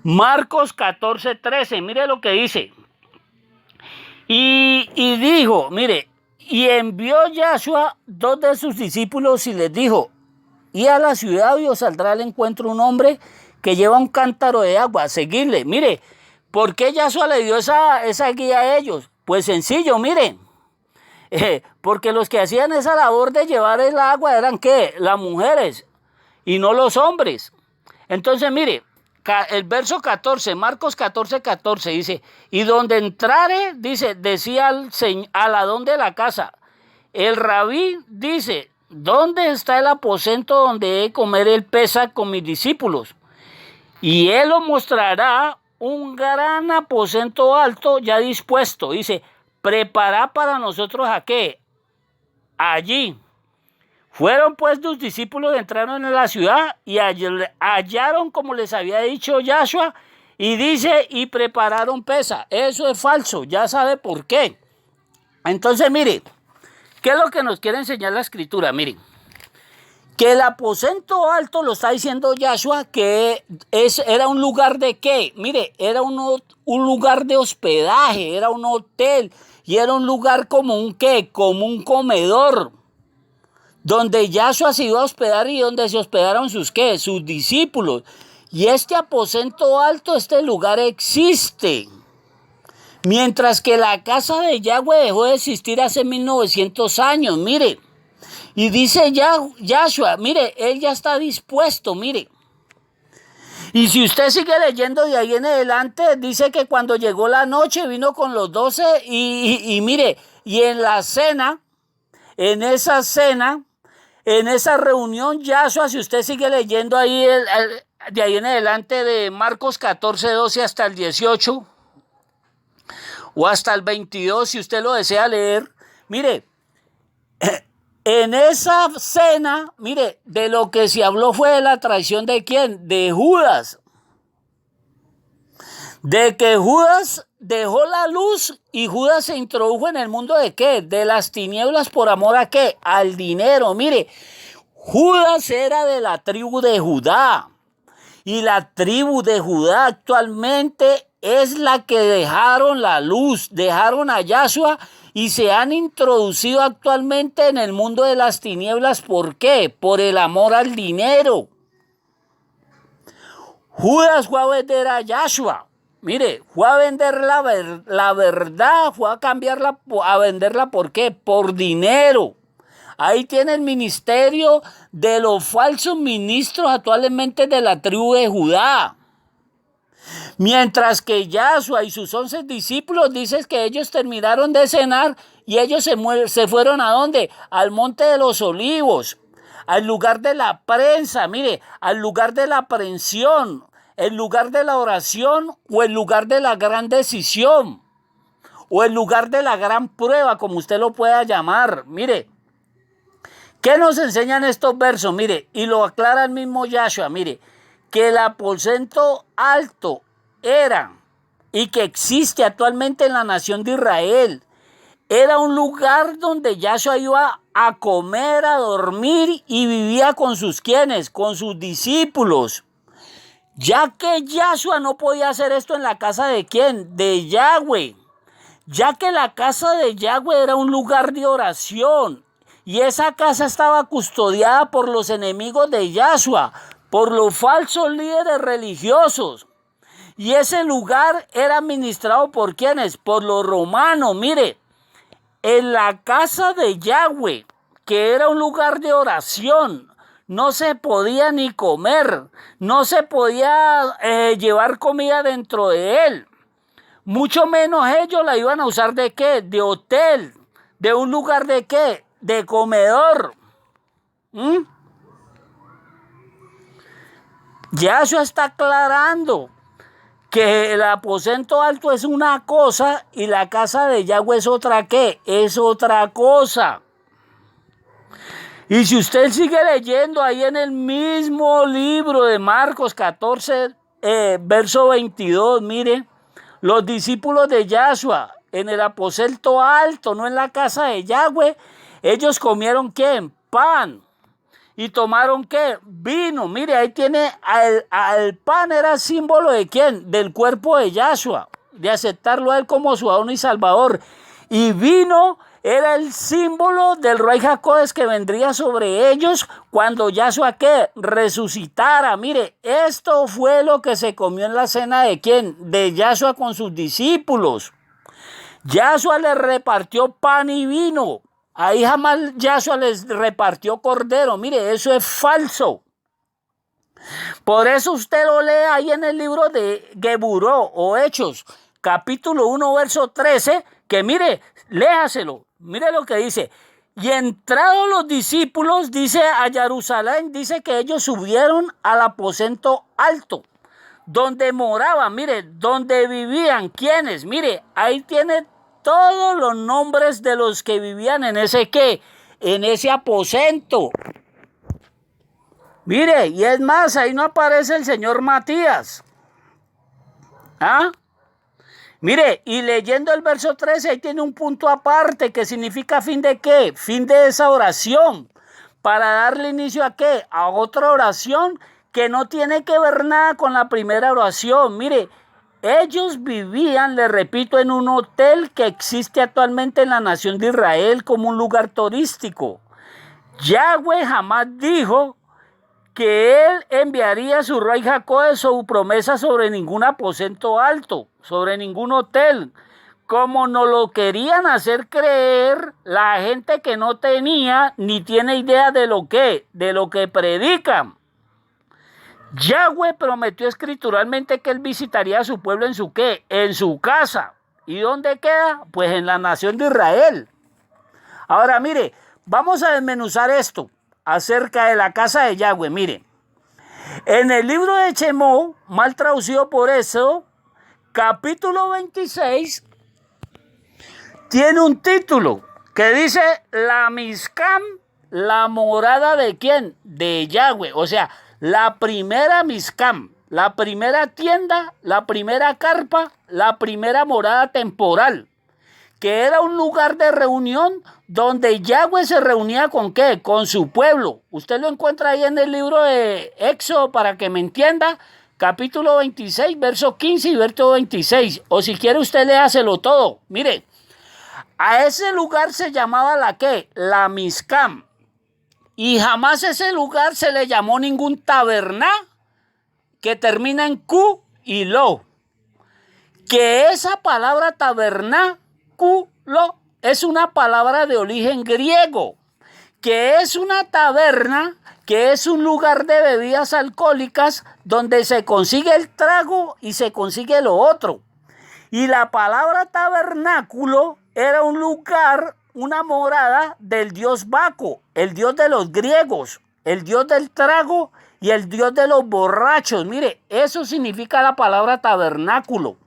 Marcos 14:13, mire lo que dice. Y dijo, mire, y envió Yahshua 2 de sus discípulos y les dijo, y a la ciudad y os saldrá al encuentro un hombre que lleva un cántaro de agua, seguidle. Mire, ¿por qué Yahshua le dio esa guía a ellos? Pues sencillo, miren, porque los que hacían esa labor de llevar el agua eran ¿qué? Las mujeres y no los hombres. Entonces, mire, el verso 14, Marcos 14:14 dice, y donde entrare, dice, decía al ladrón de la casa, el rabí dice, ¿dónde está el aposento donde he de comer el Pésar con mis discípulos? Y él os mostrará un gran aposento alto ya dispuesto. Dice, preparad para nosotros ¿a qué? Allí. Fueron pues sus discípulos, entraron en la ciudad y hallaron como les había dicho Yahshua, y dice, y prepararon Pésar. Eso es falso, ya sabe por qué. Entonces, mire, ¿qué es lo que nos quiere enseñar la escritura? Miren, que el aposento alto lo está diciendo Yahshua, que era un lugar de ¿qué? Mire, era un lugar de hospedaje, era un hotel, y era un lugar como un ¿qué? Como un comedor, donde Yahshua se iba a hospedar y donde se hospedaron sus ¿qué? Sus discípulos. Y este aposento alto, este lugar existe. Mientras que la casa de Yahweh dejó de existir hace 1900 años, mire. Y dice Yahshua, mire, él ya está dispuesto, mire. Y si usted sigue leyendo de ahí en adelante, dice que cuando llegó la noche vino con los 12 y mire, y en la cena, en esa reunión, Yahshua, si usted sigue leyendo ahí de ahí en adelante de Marcos 14:12 hasta el 18 o hasta el 22, si usted lo desea leer, mire, en esa cena, mire, de lo que se habló fue de la traición de ¿quién? De Judas. De que Judas dejó la luz y Judas se introdujo en el mundo de ¿qué? De las tinieblas por amor a ¿qué? Al dinero. Mire, Judas era de la tribu de Judá. Y la tribu de Judá actualmente es la que dejaron la luz, dejaron a Yahshua y se han introducido actualmente en el mundo de las tinieblas. ¿Por qué? Por el amor al dinero. Judas fue a vender a Yahshua. Mire, fue a vender la verdad, fue a cambiarla, a venderla. ¿Por qué? Por dinero. Ahí tiene el ministerio de los falsos ministros actualmente de la tribu de Judá. Mientras que Yahshua y sus 11 discípulos dicen que ellos terminaron de cenar y ellos se fueron ¿a dónde? Al Monte de los Olivos, al lugar de la prensa, mire, al lugar de la aprehensión, el lugar de la oración o el lugar de la gran decisión o el lugar de la gran prueba, como usted lo pueda llamar. Mire, ¿Qué nos enseñan estos versos? Mire, y lo aclara el mismo Yahshua, mire, que el aposento alto era y que existe actualmente en la nación de Israel. Era un lugar donde Yahshua iba a comer, a dormir y vivía con sus quienes, con sus discípulos. Ya que Yahshua no podía hacer esto en la casa de quién, de Yahweh. Ya que la casa de Yahweh era un lugar de oración y esa casa estaba custodiada por los enemigos de Yahshua, por los falsos líderes religiosos. Y ese lugar era administrado por quienes, por los romanos. Mire, en la casa de Yahweh, que era un lugar de oración, no se podía ni comer, no se podía llevar comida dentro de él. Mucho menos ellos la iban a usar de qué, de hotel, de un lugar de qué, de comedor. Yahshua está aclarando que el aposento alto es una cosa y la casa de Yahweh es otra qué, es otra cosa. Y si usted sigue leyendo ahí en el mismo libro de Marcos 14, verso 22, mire, los discípulos de Yahshua en el aposento alto, no en la casa de Yahweh, ellos comieron ¿qué? Pan. ¿Y tomaron qué? Vino. Mire, ahí tiene, al pan era símbolo de quién? Del cuerpo de Yahshua, de aceptarlo a él como su Adón y Salvador. Y vino era el símbolo del Ruach HaKodesh que vendría sobre ellos cuando Yahshua ¿qué? Resucitara. Mire, esto fue lo que se comió en la cena de quién? De Yahshua con sus discípulos. Yahshua les repartió pan y vino. Ahí jamás Yahshua les repartió cordero. Mire, eso es falso. Por eso usted lo lee ahí en el libro de Geburó o Hechos, capítulo 1, verso 13, que mire, léaselo. Mire lo que dice. Y entrados los discípulos, dice a Jerusalén, dice que ellos subieron al aposento alto, donde moraban, mire, donde vivían. ¿Quiénes? Mire, ahí tiene todos los nombres de los que vivían en ese ¿qué? En ese aposento. Mire, y es más, ahí no aparece el señor Matías. ¿Ah? Mire, y leyendo el verso 13, ahí tiene un punto aparte que significa fin de qué, fin de esa oración, para darle inicio a qué, a otra oración que no tiene que ver nada con la primera oración. Mire, ellos vivían, le repito, en un hotel que existe actualmente en la nación de Israel como un lugar turístico. Yahweh jamás dijo que él enviaría su Ruach HaKodesh, su promesa sobre ningún aposento alto, sobre ningún hotel, como nos lo querían hacer creer la gente que no tenía ni tiene idea de lo que predican. Yahweh prometió escrituralmente que él visitaría a su pueblo en su ¿qué? En su casa. ¿Y dónde queda? Pues en la nación de Israel. Ahora mire, vamos a desmenuzar esto acerca de la casa de Yahweh. Mire, en el libro de Shemot, mal traducido por eso, capítulo 26, tiene un título que dice la Mizcam, la morada de ¿quién? De Yahweh. O sea, la primera Mizcam, la primera tienda, la primera carpa, la primera morada temporal, que era un lugar de reunión donde Yahweh se reunía ¿con qué? Con su pueblo. Usted lo encuentra ahí en el libro de Éxodo, para que me entienda, capítulo 26, verso 15 y verso 26. O si quiere usted léaselo todo. Mire, a ese lugar se llamaba la ¿qué? La Mizcam. Y jamás ese lugar se le llamó ningún taberná que termina en Q y Lo. Que esa palabra tabernáculo es una palabra de origen griego, que es una taberna, que es un lugar de bebidas alcohólicas donde se consigue el trago y se consigue lo otro. Y la palabra tabernáculo era un lugar, una morada del dios Baco, el dios de los griegos, el dios del trago y el dios de los borrachos. Mire, eso significa la palabra tabernáculo.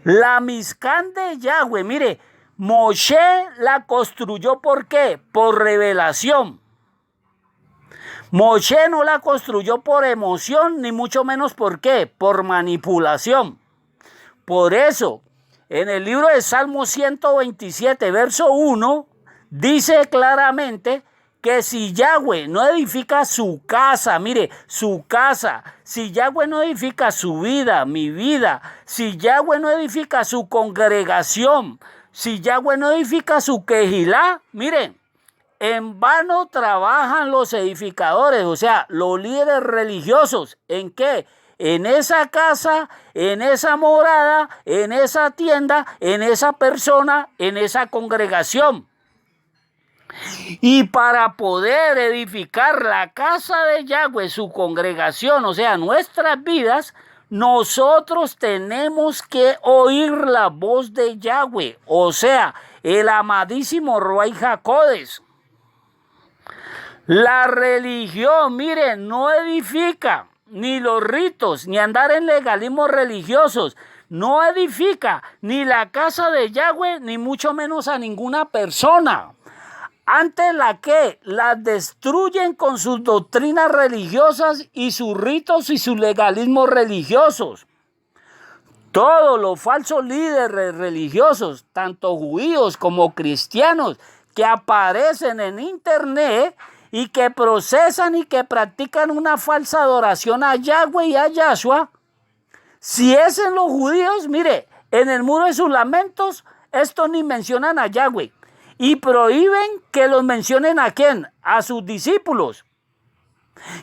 La Mizcam de Yahweh, mire, Moshe la construyó, ¿por qué? Por revelación. Moshe no la construyó por emoción, ni mucho menos por qué, por manipulación. Por eso, en el libro de Salmo 127, verso 1, dice claramente que si Yahweh no edifica su casa, mire, su casa, si Yahweh no edifica su vida, mi vida, si Yahweh no edifica su congregación, si Yahweh no edifica su quejilá, miren, en vano trabajan los edificadores, o sea, los líderes religiosos. ¿En qué? En esa casa, en esa morada, en esa tienda, en esa persona, en esa congregación. Y para poder edificar la casa de Yahweh, su congregación, o sea, nuestras vidas, nosotros tenemos que oír la voz de Yahweh, o sea, el amadísimo Ruach HaKodesh. La religión, miren, no edifica, ni los ritos, ni andar en legalismos religiosos, no edifica ni la casa de Yahweh, ni mucho menos a ninguna persona. Antes la destruyen con sus doctrinas religiosas y sus ritos y sus legalismos religiosos. Todos los falsos líderes religiosos, tanto judíos como cristianos, que aparecen en internet y que procesan y que practican una falsa adoración a Yahweh y a Yahshua, si es en los judíos, mire, en el muro de sus lamentos, estos ni mencionan a Yahweh y prohíben que los mencionen a quién, a sus discípulos.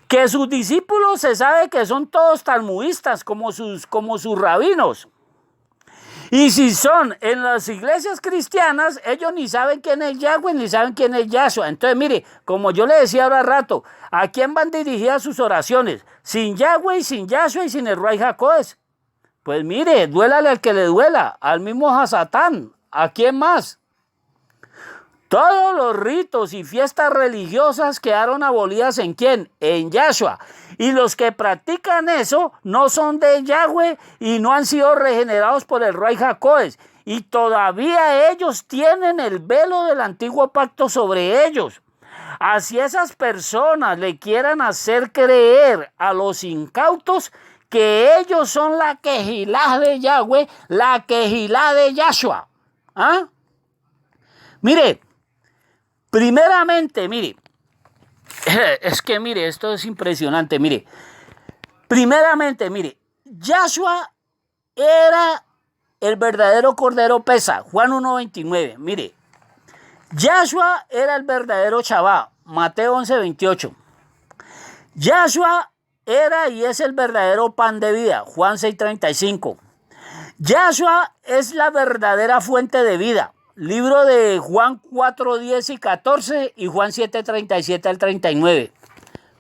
Que sus discípulos se sabe que son todos talmudistas como sus rabinos. Y si son en las iglesias cristianas, ellos ni saben quién es Yahweh, ni saben quién es Yahshua. Entonces, mire, como yo le decía ahora rato, ¿a quién van dirigidas sus oraciones? Sin Yahweh, sin Yahshua y sin el Ruach HaKodesh. Pues mire, duélale al que le duela, al mismo Hasatán. ¿A quién más? Todos los ritos y fiestas religiosas quedaron abolidas ¿en quién? En Yahshua. Y los que practican eso no son de Yahweh y no han sido regenerados por el Ruach HaKodesh. Y todavía ellos tienen el velo del antiguo pacto sobre ellos. Así esas personas le quieran hacer creer a los incautos que ellos son la quejilá de Yahweh, la quejilá de Yahshua. ¿Ah? Mire, primeramente, mire, es que mire, esto es impresionante, mire. Primeramente, mire, Yahshua era el verdadero Cordero Pesa, Juan 1:29, mire. Yahshua era el verdadero Shabbat, Mateo 11:28. Yahshua era y es el verdadero pan de vida, Juan 6:35. Yahshua es la verdadera fuente de vida. Libro de Juan 4:10 y 14 y Juan 7:37 al 39.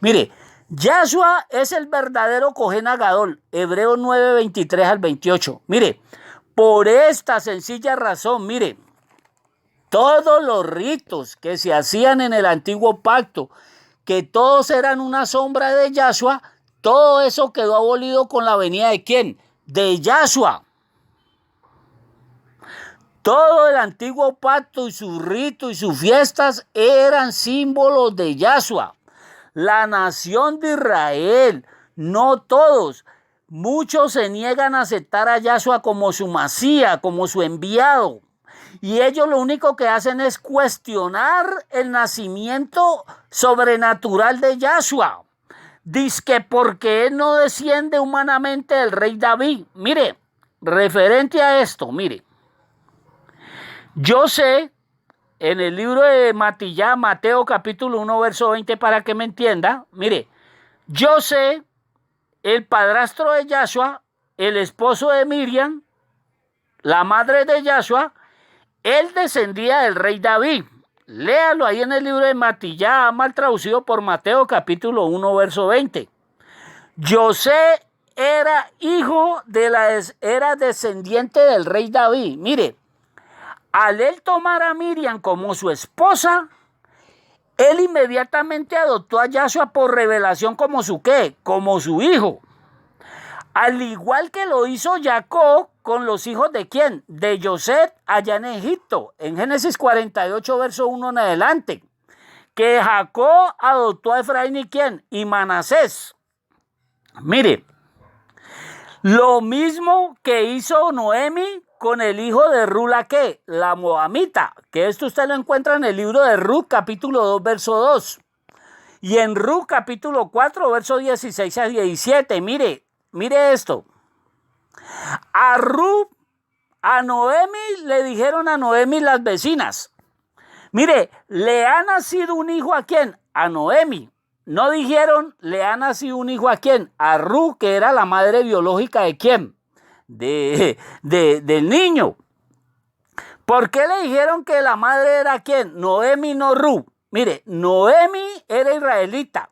Mire, Yahshua es el verdadero Cohen Agadol, Hebreos 9:23 al 28. Mire, por esta sencilla razón, mire, todos los ritos que se hacían en el antiguo pacto, que todos eran una sombra de Yahshua, todo eso quedó abolido con la venida de ¿quién? De Yahshua. Todo el antiguo pacto y sus ritos y sus fiestas eran símbolos de Yahshua. La nación de Israel, no todos, muchos se niegan a aceptar a Yahshua como su Masía, como su enviado. Y ellos lo único que hacen es cuestionar el nacimiento sobrenatural de Yahshua. Dizque porque él no desciende humanamente del rey David. Mire, referente a esto, mire. Yo sé, en el libro de Matillá, Mateo capítulo 1, verso 20, para que me entienda, mire, yo sé, el padrastro de Yahshua, el esposo de Miriam, la madre de Yahshua, él descendía del rey David. Léalo ahí en el libro de Matillá, mal traducido por Mateo capítulo 1, verso 20. José era hijo era descendiente del rey David. Mire, al él tomar a Miriam como su esposa, él inmediatamente adoptó a Yahshua por revelación como su ¿qué? Como su hijo. Al igual que lo hizo Jacob con los hijos de quién? De José allá en Egipto, en Génesis 48, verso 1 en adelante, que Jacob adoptó a Efraín y quién, y Manasés. Mire, lo mismo que hizo Noemi con el hijo de Rula, ¿qué? La moabita, que esto usted lo encuentra en el libro de Ruth, capítulo 2, verso 2. Y en Ruth, capítulo 4, verso 16 a 17. Mire esto. A Ruth, a Noemi, le dijeron a Noemi las vecinas. Mire, le ha nacido un hijo ¿a quién? A Noemi. No dijeron, le ha nacido un hijo ¿a quién? A Ruth, que era la madre biológica ¿de quién? Del niño. ¿Por qué le dijeron que la madre era quién? Noemi, no Ruth. Mire, Noemi era israelita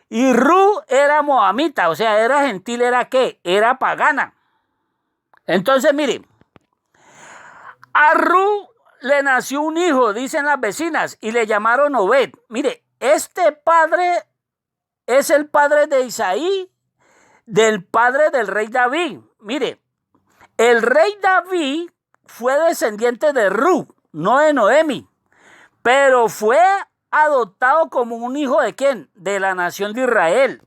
y Ruth era moabita, o sea, era gentil, ¿era qué? Era pagana. Entonces, mire, a Ruth le nació un hijo, dicen las vecinas, y le llamaron Obed. Mire, este padre es el padre de Isaí, del padre del rey David. Mire, el rey David fue descendiente de Ruth, no de Noemi, pero fue adoptado como un hijo ¿de quién? De la nación de Israel.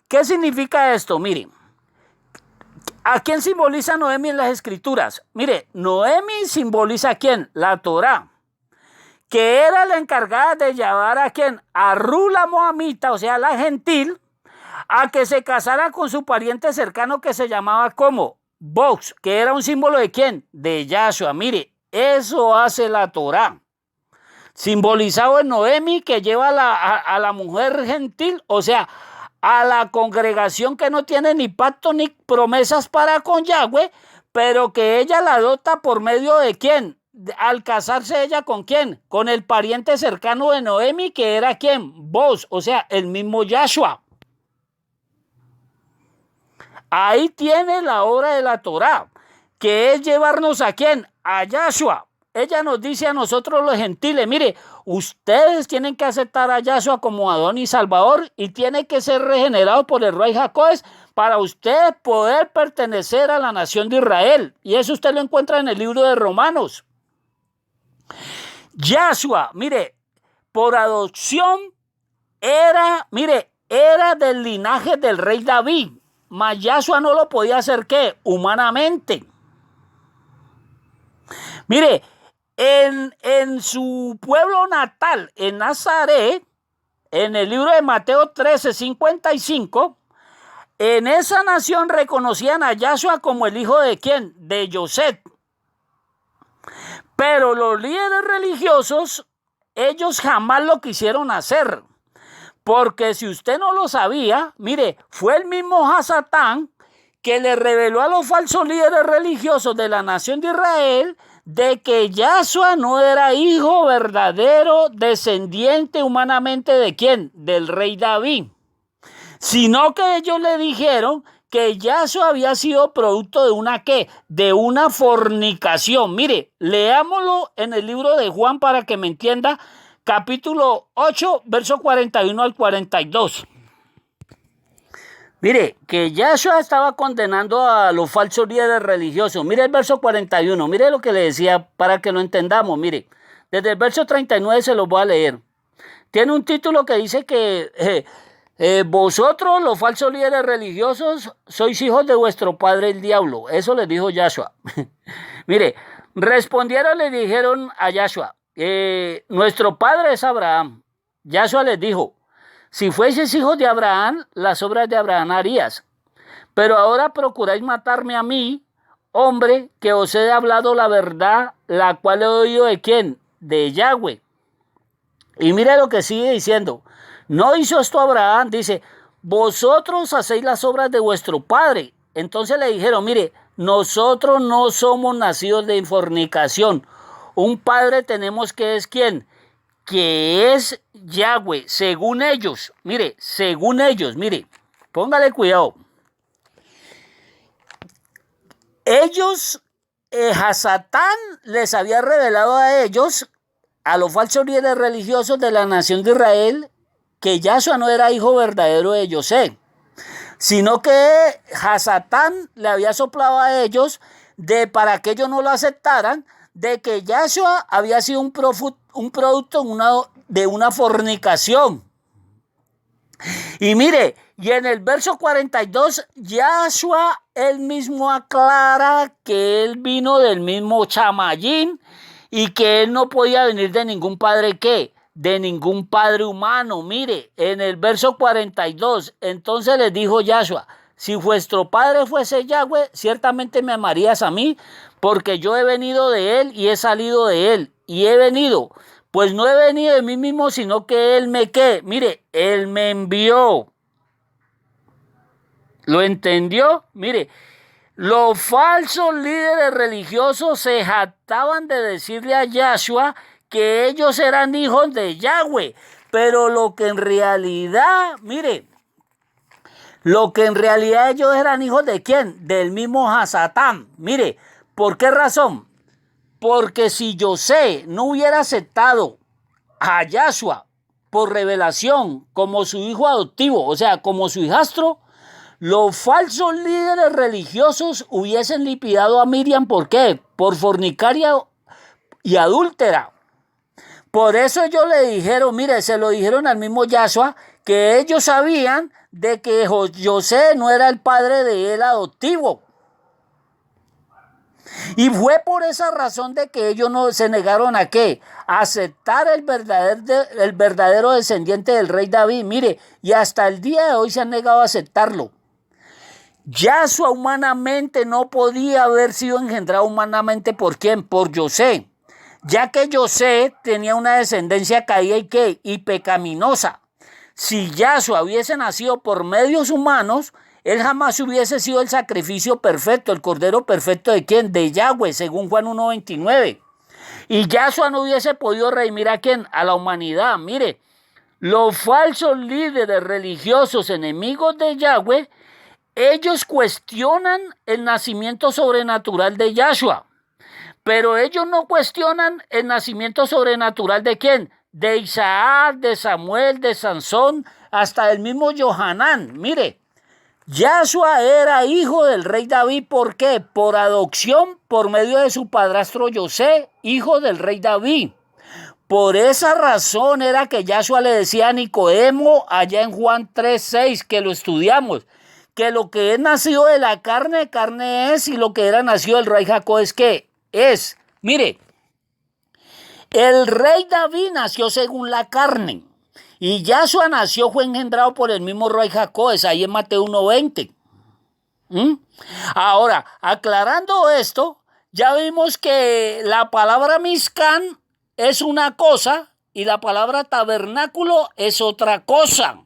¿Qué significa esto? Mire, ¿a quién simboliza Noemi en las escrituras? Mire, Noemi simboliza ¿a quién? La Torá, que era la encargada de llevar ¿a quién? A Ruth la moabita, o sea, la gentil, a que se casara con su pariente cercano que se llamaba ¿cómo? Boaz, que era un símbolo ¿de quién? De Yahshua. Mire, eso hace la Torá. Simbolizado en Noemi, que lleva a la mujer gentil, o sea, a la congregación que no tiene ni pacto ni promesas para con Yahweh, pero que ella la adopta por medio de quién, al casarse ella con quién, con el pariente cercano de Noemi, que era quién, Boaz, o sea, el mismo Yahshua. Ahí tiene la obra de la Torá, que es llevarnos a quién, a Yahshua. Ella nos dice a nosotros los gentiles, mire, ustedes tienen que aceptar a Yahshua como Adón y Salvador y tienen que ser regenerados por el Rey Jacob para usted poder pertenecer a la nación de Israel. Y eso usted lo encuentra en el libro de Romanos. Yahshua, mire, por adopción era del linaje del rey David, mas Yahshua no lo podía hacer, ¿qué? Humanamente. Mire, en su pueblo natal, en Nazaret, en el libro de Mateo 13:55, en esa nación reconocían a Yahshua como el hijo de ¿quién? De José. Pero los líderes religiosos, ellos jamás lo quisieron hacer. Porque si usted no lo sabía, mire, fue el mismo Hasatán que le reveló a los falsos líderes religiosos de la nación de Israel de que Yahshua no era hijo verdadero, descendiente humanamente ¿de quién? Del rey David. Sino que ellos le dijeron que Yahshua había sido producto de una ¿qué? De una fornicación. Mire, leámoslo en el libro de Juan para que me entienda, capítulo 8, verso 41 al 42. Mire, que Yahshua estaba condenando a los falsos líderes religiosos. Mire el verso 41, mire lo que le decía para que lo entendamos. Mire, desde el verso 39 se los voy a leer. Tiene un título que dice que vosotros, los falsos líderes religiosos, sois hijos de vuestro padre el diablo. Eso les dijo Yahshua. Mire, respondieron, le dijeron a Yahshua, nuestro padre es Abraham. Yahshua les dijo, si fueseis hijos de Abraham, las obras de Abraham harías. Pero ahora procuráis matarme a mí, hombre, que os he hablado la verdad, la cual he oído ¿de quién? De Yahweh. Y mire lo que sigue diciendo. No hizo esto Abraham, dice, vosotros hacéis las obras de vuestro padre. Entonces le dijeron, mire, nosotros no somos nacidos de fornicación. Un padre tenemos que es ¿quién? Que es Yahweh, según ellos. Mire, según ellos, mire, póngale cuidado. Ellos, Hasatán les había revelado a ellos, a los falsos líderes religiosos de la nación de Israel, que Yahshua no era hijo verdadero de José, sino que Hasatán le había soplado a ellos para que ellos no lo aceptaran, de que Yahshua había sido un producto de una fornicación. Y mire, y en el verso 42, Yahshua él mismo aclara que él vino del mismo Chamayín y que él no podía venir de ningún padre ¿qué? De ningún padre humano. Mire, en el verso 42, entonces les dijo Yahshua, si vuestro padre fuese Yahweh, ciertamente me amarías a mí, porque yo he venido de él y he salido de él, y he venido, pues no he venido de mí mismo, sino que él me ¿qué? Mire, él me envió. ¿Lo entendió? Mire, los falsos líderes religiosos se jactaban de decirle a Yahshua que ellos eran hijos de Yahweh, pero lo que en realidad, mire, lo que en realidad ellos eran hijos de ¿quién? Del mismo Hasatán. Mire, ¿por qué razón? Porque si José no hubiera aceptado a Yahshua por revelación como su hijo adoptivo, o sea, como su hijastro, los falsos líderes religiosos hubiesen liquidado a Miriam, ¿por qué? Por fornicaria y adúltera. Por eso ellos le dijeron, mire, se lo dijeron al mismo Yahshua, que ellos sabían de que José no era el padre de él adoptivo. Y fue por esa razón de que ellos no se negaron a ¿qué? A aceptar el verdadero descendiente del rey David. Mire, y hasta el día de hoy se han negado a aceptarlo. Yahshua humanamente no podía haber sido engendrado humanamente ¿por quién? Por José, ya que José tenía una descendencia caída y ¿qué? Y pecaminosa. Si Yahshua hubiese nacido por medios humanos, él jamás hubiese sido el sacrificio perfecto, el cordero perfecto ¿de quién? De Yahweh, según Juan 1:29. Y Yahshua no hubiese podido redimir ¿a quién? A la humanidad. Mire, los falsos líderes religiosos enemigos de Yahweh, ellos cuestionan el nacimiento sobrenatural de Yahshua, pero ellos no cuestionan el nacimiento sobrenatural de ¿quién? De Isaac, de Samuel, de Sansón, hasta el mismo Johanán. Mire, Yahshua era hijo del rey David, ¿por qué? Por adopción, por medio de su padrastro José, hijo del rey David. Por esa razón era que Yahshua le decía a Nicodemo, allá en Juan 3:6, que lo estudiamos, que lo que es nacido de la carne, carne es, y lo que era nacido del rey Jacob es ¿qué? Es. Mire, el rey David nació según la carne, y Yahshua fue engendrado por el mismo rey Jacob, ahí en Mateo 1:20. Ahora, aclarando esto, ya vimos que la palabra Mishkan es una cosa y la palabra tabernáculo es otra cosa.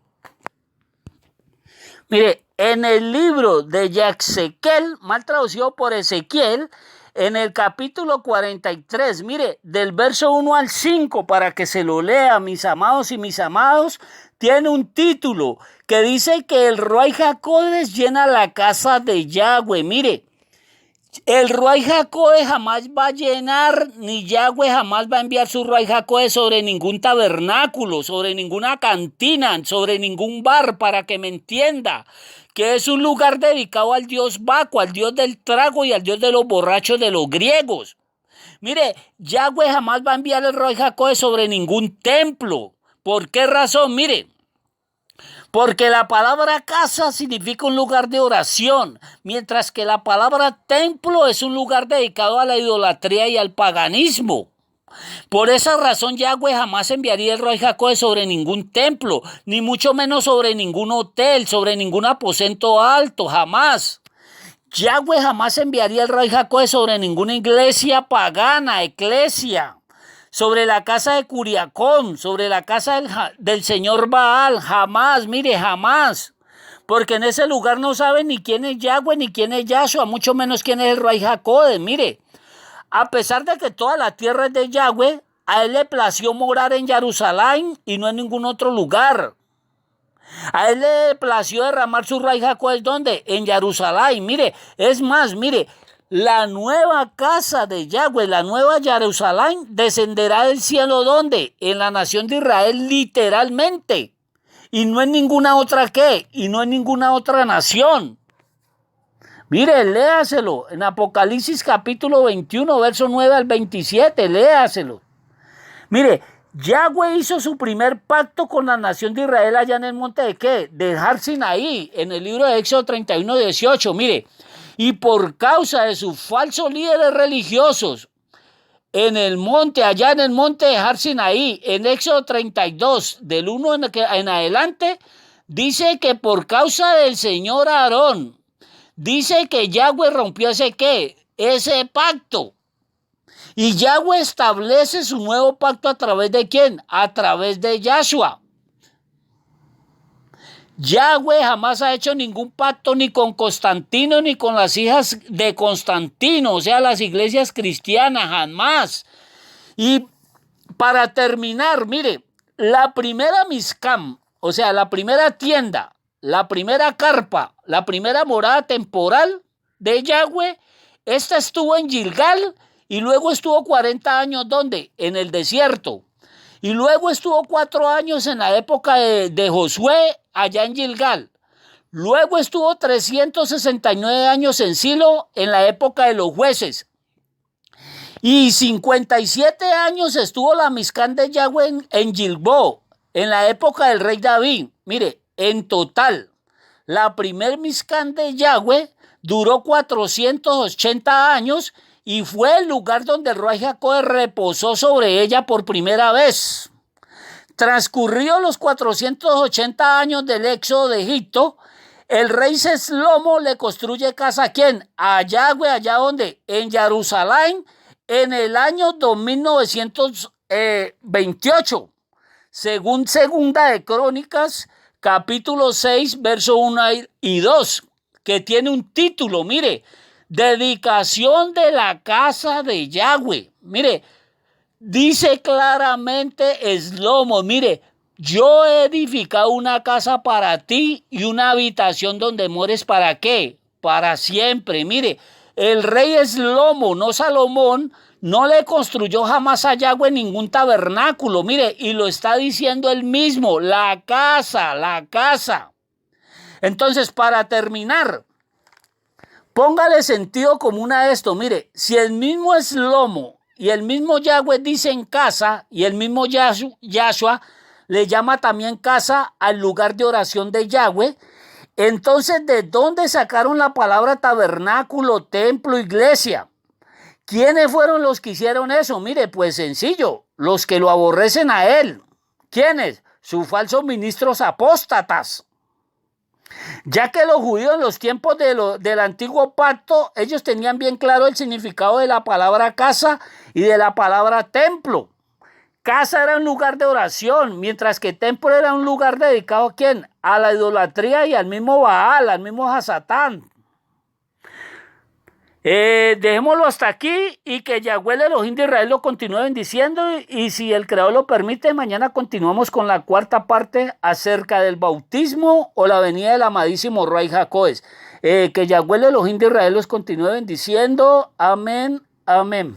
Mire, en el libro de Yaxequel, mal traducido por Ezequiel, en el capítulo 43, mire, del verso 1 al 5, para que se lo lea, mis amados y mis amados, tiene un título que dice que el Ruach HaKodesh llena la casa de Yahweh. Mire, el Ruach HaKodesh jamás va a llenar, ni Yahweh jamás va a enviar su Ruach HaKodesh sobre ningún tabernáculo, sobre ninguna cantina, sobre ningún bar, para que me entienda, que es un lugar dedicado al dios Baco, al dios del trago y al dios de los borrachos de los griegos. Mire, Yahweh jamás va a enviar el Ruach HaKodesh sobre ningún templo. ¿Por qué razón? Mire, porque la palabra casa significa un lugar de oración, mientras que la palabra templo es un lugar dedicado a la idolatría y al paganismo. Por esa razón Yahweh jamás enviaría el Ruach HaKodesh sobre ningún templo, ni mucho menos sobre ningún hotel, sobre ningún aposento alto, jamás. Yahweh jamás enviaría el Ruach HaKodesh sobre ninguna iglesia pagana, eclesia, sobre la casa de Curiacón, sobre la casa del señor Baal, jamás, mire, jamás. Porque en ese lugar no saben ni quién es Yahweh, ni quién es Yahshua, mucho menos quién es el Ruach HaKodesh, mire. A pesar de que toda la tierra es de Yahweh, a él le plació morar en Jerusalén y no en ningún otro lugar. A él le plació derramar su Ruach HaKodesh, ¿dónde? En Jerusalén. Mire, es más, mire, la nueva casa de Yahweh, la nueva Jerusalén, descenderá del cielo, ¿dónde? En la nación de Israel, literalmente. y no en ninguna otra ¿qué? Y no en ninguna otra nación. Mire, léaselo en Apocalipsis capítulo 21, verso 9 al 27, léaselo. Mire, Yahweh hizo su primer pacto con la nación de Israel allá en el monte de ¿qué? De Har Sinaí, en el libro de Éxodo 31, 18, mire. Y por causa de sus falsos líderes religiosos, en el monte, allá en el monte de Har Sinaí, en Éxodo 32, del 1 en adelante, dice que por causa del señor Aarón, dice que Yahweh rompió ese ¿qué? Ese pacto. Y Yahweh establece su nuevo pacto a través de ¿quién? A través de Yahshua. Yahweh jamás ha hecho ningún pacto ni con Constantino ni con las hijas de Constantino, o sea, las iglesias cristianas, jamás. Y para terminar, mire, la primera Mizcam, o sea, la primera tienda, la primera carpa, la primera morada temporal de Yahweh, esta estuvo en Gilgal y luego estuvo 40 años, ¿dónde? En el desierto. Y luego estuvo 4 años en la época de Josué, allá en Gilgal. Luego estuvo 369 años en Silo, en la época de los jueces. Y 57 años estuvo la Mizcán de Yahweh en Gilboa, en la época del rey David. Mire, en total, la primer Mizcán de Yahweh duró 480 años y fue el lugar donde el Ruach HaKodesh reposó sobre ella por primera vez. Transcurridos los 480 años del éxodo de Egipto, el rey Seslomo le construye casa ¿a quién? A Yahweh, allá donde, en Jerusalén, en el año 2928, según Segunda de Crónicas, capítulo 6, verso 1 y 2, que tiene un título, mire, dedicación de la casa de Yahweh. Mire, dice claramente Eslomo, mire, yo he edificado una casa para ti y una habitación donde mores ¿para qué? Para siempre. Mire, el rey Eslomo, no Salomón, no le construyó jamás a Yahweh ningún tabernáculo. Mire, y lo está diciendo él mismo, la casa, la casa. Entonces, para terminar, póngale sentido común a esto. Mire, si el mismo Eslomo y el mismo Yahweh dice en casa, y el mismo Yahshua le llama también casa al lugar de oración de Yahweh, entonces, ¿de dónde sacaron la palabra tabernáculo, templo, iglesia? ¿Quiénes fueron los que hicieron eso? Mire, pues sencillo, los que lo aborrecen a él. ¿Quiénes? Sus falsos ministros apóstatas. Ya que los judíos en los tiempos del antiguo pacto, ellos tenían bien claro el significado de la palabra casa y de la palabra templo. Casa era un lugar de oración, mientras que templo era un lugar dedicado ¿a quién? A la idolatría y al mismo Baal, al mismo Hasatán. Dejémoslo hasta aquí y que Yahweh el Elohim de Israel lo continúe bendiciendo y si el Creador lo permite, mañana continuamos con la cuarta parte acerca del bautismo o la venida del amadísimo Ruach HaKodesh. Que Yahweh el Elohim de Israel los continúe bendiciendo. Amén, amén.